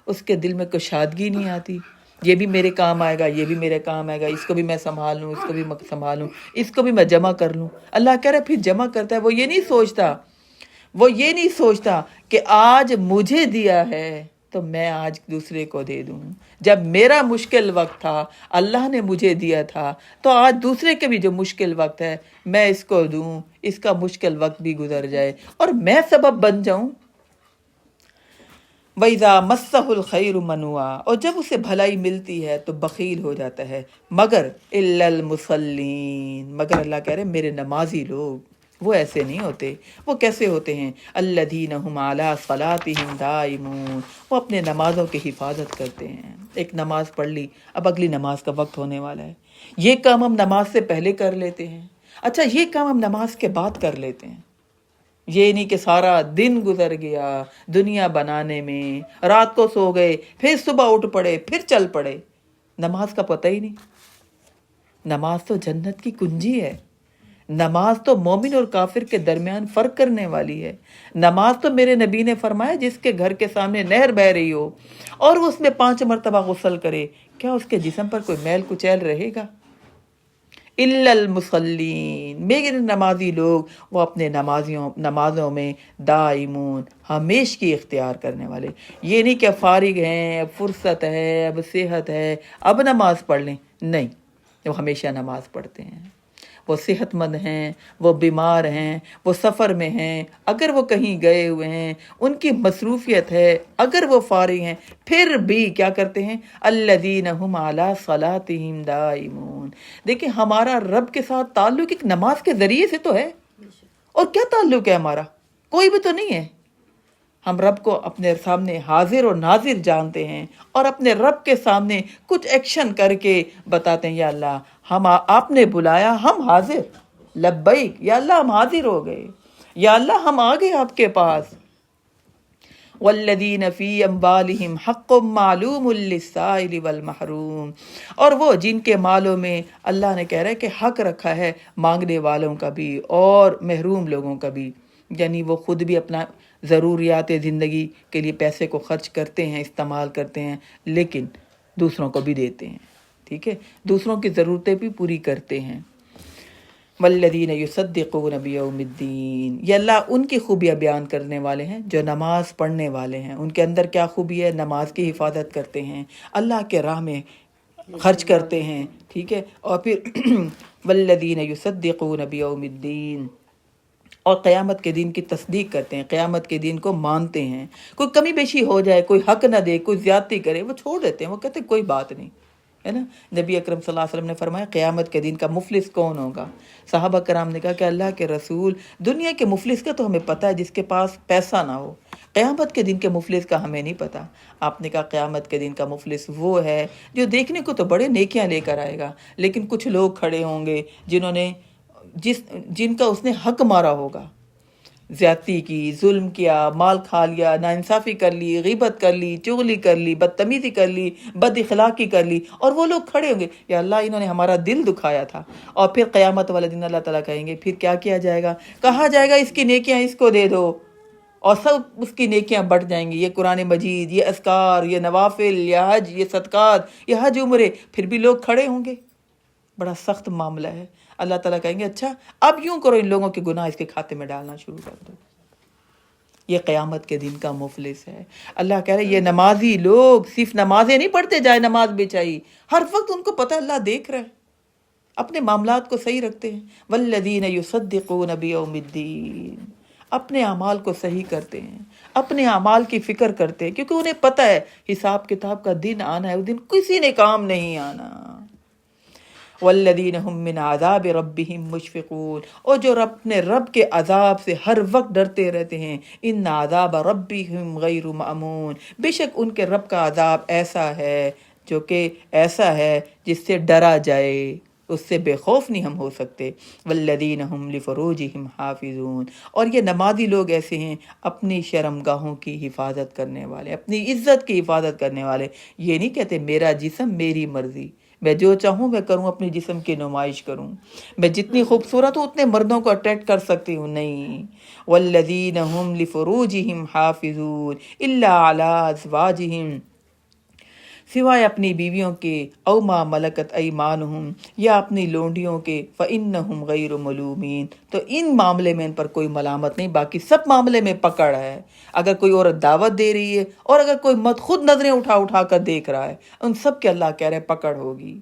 اس کے دل میں کشادگی نہیں آتی. یہ بھی میرے کام آئے گا، یہ بھی میرے کام آئے گا، اس کو بھی میں سنبھال لوں، اس کو بھی میں سنبھال لوں، اس کو بھی میں جمع کر لوں. اللہ کہہ رہا ہے پھر جمع کرتا ہے، وہ یہ نہیں سوچتا کہ آج مجھے دیا ہے تو میں آج دوسرے کو دے دوں. جب میرا مشکل وقت تھا اللہ نے مجھے دیا تھا، تو آج دوسرے کے بھی جو مشکل وقت ہے میں اس کو دوں، اس کا مشکل وقت بھی گزر جائے اور میں سبب بن جاؤں. وَإِذَا مَسَّهُ الْخَيْرُ مَنُوعًا، اور جب اسے بھلائی ملتی ہے تو بخیل ہو جاتا ہے. مگر إِلَّا الْمُصَلِّينَ، مگر اللہ کہہ رہے میرے نمازی لوگ وہ ایسے نہیں ہوتے. وہ کیسے ہوتے ہیں؟ الَّذِينَ هُمْ عَلَىٰ صَلَاتِهِمْ دَائِمُونَ، وہ اپنے نمازوں کی حفاظت کرتے ہیں. ایک نماز پڑھ لی، اب اگلی نماز کا وقت ہونے والا ہے، یہ کام ہم نماز سے پہلے کر لیتے ہیں، اچھا یہ کام ہم نماز کے بعد کر لیتے ہیں. یہ نہیں کہ سارا دن گزر گیا دنیا بنانے میں، رات کو سو گئے پھر صبح اٹھ پڑے پھر چل پڑے، نماز کا پتہ ہی نہیں. نماز تو جنت کی کنجی ہے. نماز تو مومن اور کافر کے درمیان فرق کرنے والی ہے. نماز تو میرے نبی نے فرمایا جس کے گھر کے سامنے نہر بہہ رہی ہو اور وہ اس میں 5 مرتبہ غسل کرے، کیا اس کے جسم پر کوئی میل کچیل رہے گا؟ الا المصلین، مگر نمازی لوگ وہ اپنے نمازوں میں دائمون، ہمیشگی اختیار کرنے والے. یہ نہیں کہ فارغ ہیں، اب فرصت ہے، اب صحت ہے، اب نماز پڑھ لیں، نہیں، وہ ہمیشہ نماز پڑھتے ہیں. وہ صحت مند ہیں، وہ بیمار ہیں، وہ سفر میں ہیں، اگر وہ کہیں گئے ہوئے ہیں، ان کی مصروفیت ہے، اگر وہ فارغ ہیں، پھر بھی کیا کرتے ہیں؟ الذین هم علی صلاتہم دائمون. دیکھیں ہمارا رب کے ساتھ تعلق ایک نماز کے ذریعے سے تو ہے. اور کیا تعلق ہے ہمارا؟ کوئی بھی تو نہیں ہے. ہم رب کو اپنے سامنے حاضر اور ناظر جانتے ہیں اور اپنے رب کے سامنے کچھ ایکشن کر کے بتاتے ہیں، یا اللہ ہم آپ نے بلایا، ہم حاضر، لبیک یا اللہ ہم حاضر ہو گئے، یا اللہ ہم آ گئے آپ کے پاس. والذین فی اموالہم حق معلوم للسائل والمحروم، اور وہ جن کے مالوں میں اللہ نے کہہ رہا ہے کہ حق رکھا ہے مانگنے والوں کا بھی اور محروم لوگوں کا بھی. یعنی وہ خود بھی اپنا ضروریات زندگی کے لیے پیسے کو خرچ کرتے ہیں، استعمال کرتے ہیں، لیکن دوسروں کو بھی دیتے ہیں. ٹھیک ہے، دوسروں کی ضرورتیں بھی پوری کرتے ہیں. والذین یصدقون بیوم الدین، یہ اللہ ان کی خوبیاں بیان کرنے والے ہیں جو نماز پڑھنے والے ہیں. ان کے اندر کیا خوبی ہے؟ نماز کی حفاظت کرتے ہیں، اللہ کے راہ میں خرچ کرتے ہیں. ٹھیک ہے، اور پھر والذین یصدقون بیوم الدین، اور قیامت کے دن کی تصدیق کرتے ہیں، قیامت کے دن کو مانتے ہیں. کوئی کمی بیشی ہو جائے، کوئی حق نہ دے، کوئی زیادتی کرے، وہ چھوڑ دیتے ہیں، وہ کہتے ہیں کوئی بات نہیں، ہے نا. نبی اکرم صلی اللہ علیہ وسلم نے فرمایا قیامت کے دن کا مفلس کون ہوگا؟ صحابہ کرام نے کہا کہ اللہ کے رسول، دنیا کے مفلس کا تو ہمیں پتہ ہے جس کے پاس پیسہ نہ ہو، قیامت کے دن کے مفلس کا ہمیں نہیں پتہ. آپ نے کہا قیامت کے دن کا مفلس وہ ہے جو دیکھنے کو تو بڑے نیکیاں لے کر آئے گا، لیکن کچھ لوگ کھڑے ہوں گے جن کا اس نے حق مارا ہوگا، زیادتی کی، ظلم کیا، مال کھا لیا، ناانصافی کر لی، غیبت کر لی، چغلی کر لی، بدتمیزی کر لی، بد اخلاقی کر لی، اور وہ لوگ کھڑے ہوں گے، یا اللہ انہوں نے ہمارا دل دکھایا تھا. اور پھر قیامت والے دن اللہ تعالیٰ کہیں گے، پھر کیا کیا جائے گا؟ کہا جائے گا اس کی نیکیاں اس کو دے دو، اور سب اس کی نیکیاں بڑھ جائیں گی. یہ قرآن مجید، یہ اذکار، یہ نوافل، یہ حج، یہ صدقات، یہ حج عمرے، پھر بھی لوگ کھڑے ہوں گے. بڑا سخت معاملہ ہے. اللہ تعالیٰ کہیں گے اچھا اب یوں کرو، ان لوگوں کے گناہ اس کے کھاتے میں ڈالنا شروع کر دو. یہ قیامت کے دن کا مفلس ہے. اللہ کہہ رہے یہ نمازی لوگ صرف نمازیں نہیں پڑھتے جائے نماز بچائی، ہر وقت ان کو پتہ اللہ دیکھ رہا ہے، اپنے معاملات کو صحیح رکھتے ہیں. والذین یصدقون بیوم الدین، اپنے اعمال کو صحیح کرتے ہیں، اپنے اعمال کی فکر کرتے ہیں، کیونکہ انہیں پتہ ہے حساب کتاب کا دن آنا ہے، اس دن کسی نے کام نہیں آنا. والذین هم من عذاب ربهم مشفقون، اور جو اپنے رب کے عذاب سے ہر وقت ڈرتے رہتے ہیں. ان عذاب ربهم غیر مأمون، بے شک ان کے رب کا عذاب ایسا ہے جو کہ ایسا ہے جس سے ڈرا جائے، اس سے بے خوف نہیں ہم ہو سکتے. والذین هم لفروجهم حافظون، اور یہ نمازی لوگ ایسے ہیں اپنی شرمگاہوں کی حفاظت کرنے والے، اپنی عزت کی حفاظت کرنے والے. یہ نہیں کہتے میرا جسم میری مرضی، میں جو چاہوں میں کروں، اپنی جسم کی نمائش کروں، میں جتنی خوبصورت ہوں اتنے مردوں کو اٹریکٹ کر سکتی ہوں، نہیں. والذین هم لفروجهم حافظون الا علی ازواجهم، سوائے اپنی بیویوں کے، او ما ملکت ایمانہم، یا اپنی لونڈیوں کے، فإنہم غیر ملومین، تو ان معاملے میں ان پر کوئی ملامت نہیں، باقی سب معاملے میں پکڑ ہے. اگر کوئی عورت دعوت دے رہی ہے اور اگر کوئی مرد خود نظریں اٹھا کر دیکھ رہا ہے، ان سب کے اللہ کہہ رہے پکڑ ہوگی.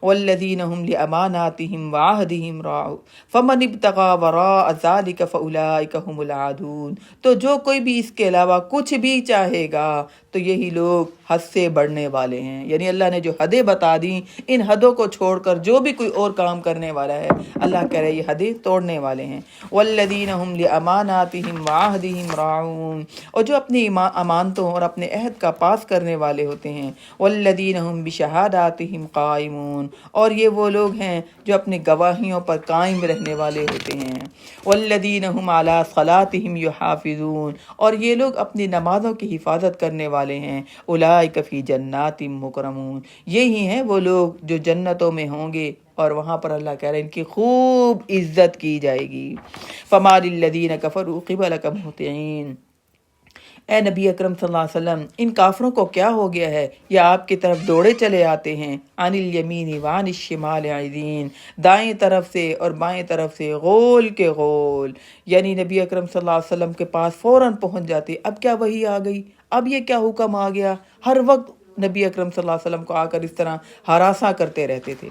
والذین هم لأماناتهم وعہدهم راعون فمن ابتغى وراء ذلك فأولئک هم العادون، تو جو کوئی بھی اس کے علاوہ کچھ بھی چاہے گا تو یہی لوگ حد سے بڑھنے والے ہیں. یعنی اللہ نے جو حدیں بتا دیں، ان حدوں کو چھوڑ کر جو بھی کوئی اور کام کرنے والا ہے، اللہ کہہ رہے یہ حدیں توڑنے والے ہیں. والذین هم لأماناتهم وعہدهم راعون، اور جو اپنی امانتوں اور اپنے عہد کا پاس کرنے والے ہوتے ہیں. والذین هم بشہاداتهم قائمون، اور یہ وہ لوگ ہیں جو اپنی گواہیوں پر قائم رہنے والے ہوتے ہیں. والذین هم علی صلاتهم یحافظون، اور یہ لوگ اپنی نمازوں کی حفاظت کرنے والے ہیں. اولئک فی جنات مکرمون، یہی ہیں وہ لوگ جو جنتوں میں ہوں گے اور وہاں پر اللہ کہہ رہے ہیں ان کی خوب عزت کی جائے گی. فما للذین کفروا قبلک مہطعین. اے نبی اکرم صلی اللہ علیہ وسلم ان کافروں کو کیا ہو گیا ہے، یہ آپ کی طرف دوڑے چلے آتے ہیں. عن الیمین وعن الشمال عزین، دائیں طرف سے اور بائیں طرف سے غول کے غول. یعنی نبی اکرم صلی اللہ علیہ وسلم کے پاس فوراً پہنچ جاتے. اب کیا وحی آ گئی، اب یہ کیا حکم آ گیا. ہر وقت نبی اکرم صلی اللہ علیہ وسلم کو آ کر اس طرح ہراساں کرتے رہتے تھے.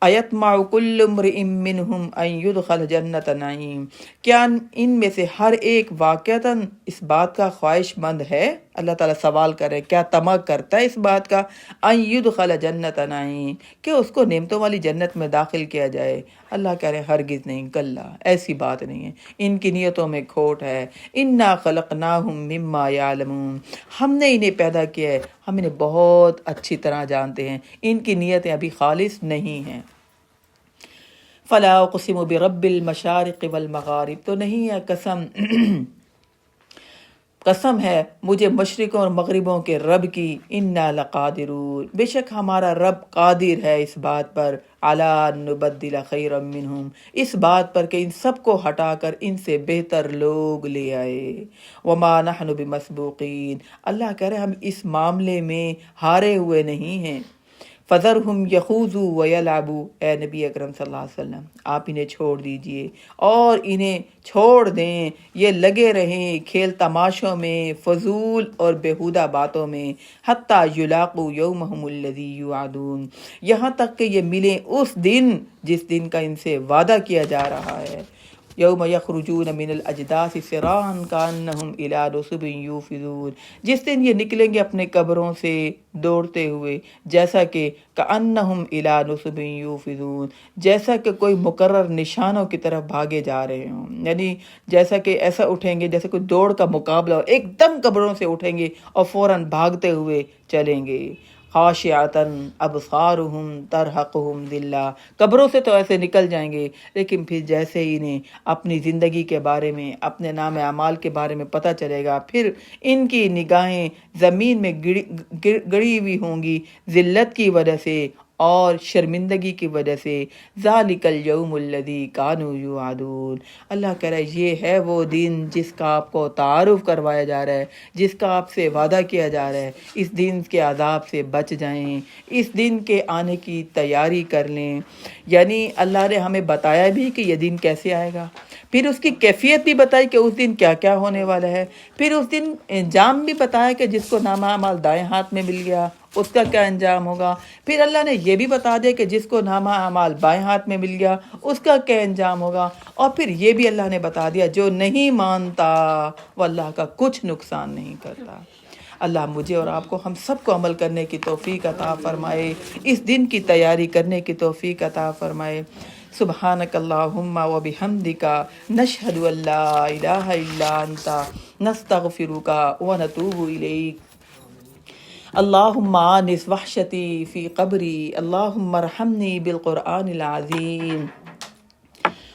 ایطمع کل امرئ منہم ان یدخل جنت نعیم. کیا ان میں سے ہر ایک واقعتاً اس بات کا خواہش مند ہے، اللہ تعالیٰ سوال کر رہے کیا طمع کرتا ہے اس بات کا، ان یدخل جنت نعیم کہ اس کو نعمتوں والی جنت میں داخل کیا جائے. اللہ کہہ رہے ہرگز نہیں، کلا ایسی بات نہیں ہے، ان کی نیتوں میں کھوٹ ہے. انا خلقناہم مما یعلمون، ہم نے انہیں پیدا کیا ہے، ہم انہیں بہت اچھی طرح جانتے ہیں، ان کی نیتیں ابھی خالص نہیں ہیں. فلا اقسم برب المشارق والمغارب، تو نہیں ہے قسم ہے مجھے مشرقوں اور مغربوں کے رب کی. انا لقادرون، بے شک ہمارا رب قادر ہے اس بات پر. علی ان نبدل خیرا منہم، اس بات پر کہ ان سب کو ہٹا کر ان سے بہتر لوگ لے آئے. وما نحن بمسبوقین، اللہ کہہ رہے ہم اس معاملے میں ہارے ہوئے نہیں ہیں. فذرہم یخوضوا ویلعبوا، اے نبی اکرم صلی اللہ علیہ وسلم آپ انہیں چھوڑ دیجئے اور انہیں چھوڑ دیں، یہ لگے رہیں کھیل تماشوں میں، فضول اور بیہودہ باتوں میں. حتی یلاقوا یومہم الذی یوعدون، یہاں تک کہ یہ ملیں اس دن جس دن کا ان سے وعدہ کیا جا رہا ہے. یوم یخرجون من الاجداث سراعا کانہم الی نصب یوفضون، جس دن یہ نکلیں گے اپنے قبروں سے دوڑتے ہوئے جیسا کہ کانہم الی نصب یوفضون، جیسا کہ کوئی مقرر نشانوں کی طرف بھاگے جا رہے ہوں. یعنی جیسا کہ ایسا اٹھیں گے جیسے کوئی دوڑ کا مقابلہ ہو، ایک دم قبروں سے اٹھیں گے اور فوراً بھاگتے ہوئے چلیں گے. خاشعتاً ابصارہم ترہقہم ذلہ، قبروں سے تو ایسے نکل جائیں گے لیکن پھر جیسے ہی انہیں اپنی زندگی کے بارے میں، اپنے نام اعمال کے بارے میں پتہ چلے گا، پھر ان کی نگاہیں زمین میں گڑی ہوئی ہوں گی ذلت کی وجہ سے اور شرمندگی کی وجہ سے. ذالک الیوم الذی کانوا یوعدون، اللہ کہہ رہا ہے یہ ہے وہ دن جس کا آپ کو تعارف کروایا جا رہا ہے، جس کا آپ سے وعدہ کیا جا رہا ہے. اس دن کے عذاب سے بچ جائیں، اس دن کے آنے کی تیاری کر لیں. یعنی اللہ نے ہمیں بتایا بھی کہ یہ دن کیسے آئے گا، پھر اس کی کیفیت بھی بتائی کہ اس دن کیا کیا ہونے والا ہے، پھر اس دن انجام بھی بتایا کہ جس کو نامہ اعمال دائیں ہاتھ میں مل گیا اس کا کیا انجام ہوگا. پھر اللہ نے یہ بھی بتا دیا کہ جس کو نامہ اعمال بائیں ہاتھ میں مل گیا اس کا کیا انجام ہوگا. اور پھر یہ بھی اللہ نے بتا دیا جو نہیں مانتا وہ اللہ کا کچھ نقصان نہیں کرتا. اللہ مجھے اور آپ کو، ہم سب کو عمل کرنے کی توفیق عطا فرمائے، اس دن کی تیاری کرنے کی توفیق عطا فرمائے. سبحانک اللہم و بحمدک نشہد ان لا الہ الا انت نستغفرک و نتوب الیک. اللہم آنس وحشتی فی قبری، اللہم ارحمنی بالقرآن العظیم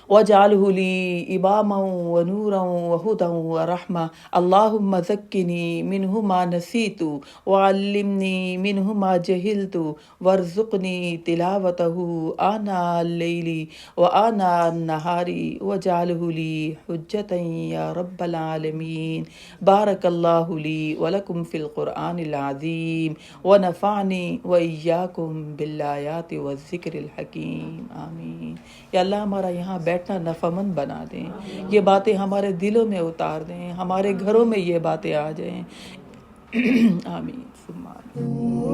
وَاجْعَلْهُ لِي إِمَامًا وَنُورًا وَهُدًى وَرَحْمَةً. اللهم ذكّني منه ما نسيت وعلمني منه ما جهلت وارزقني تلاوته آناء الليل وآناء النهار واجعله لي حجة يا رب العالمين. بارك الله لي ولكم في القرآن العظيم ونفعني وإياكم بالآيات والذكر الحكيم. آمین. یا اللہ ہمارا یہاں بیٹھنا نفعمند بنا دیں، یہ باتیں ہمارے دلوں میں اتار دیں، ہمارے گھروں میں یہ باتیں آ جائیں. آمین ثم آمین.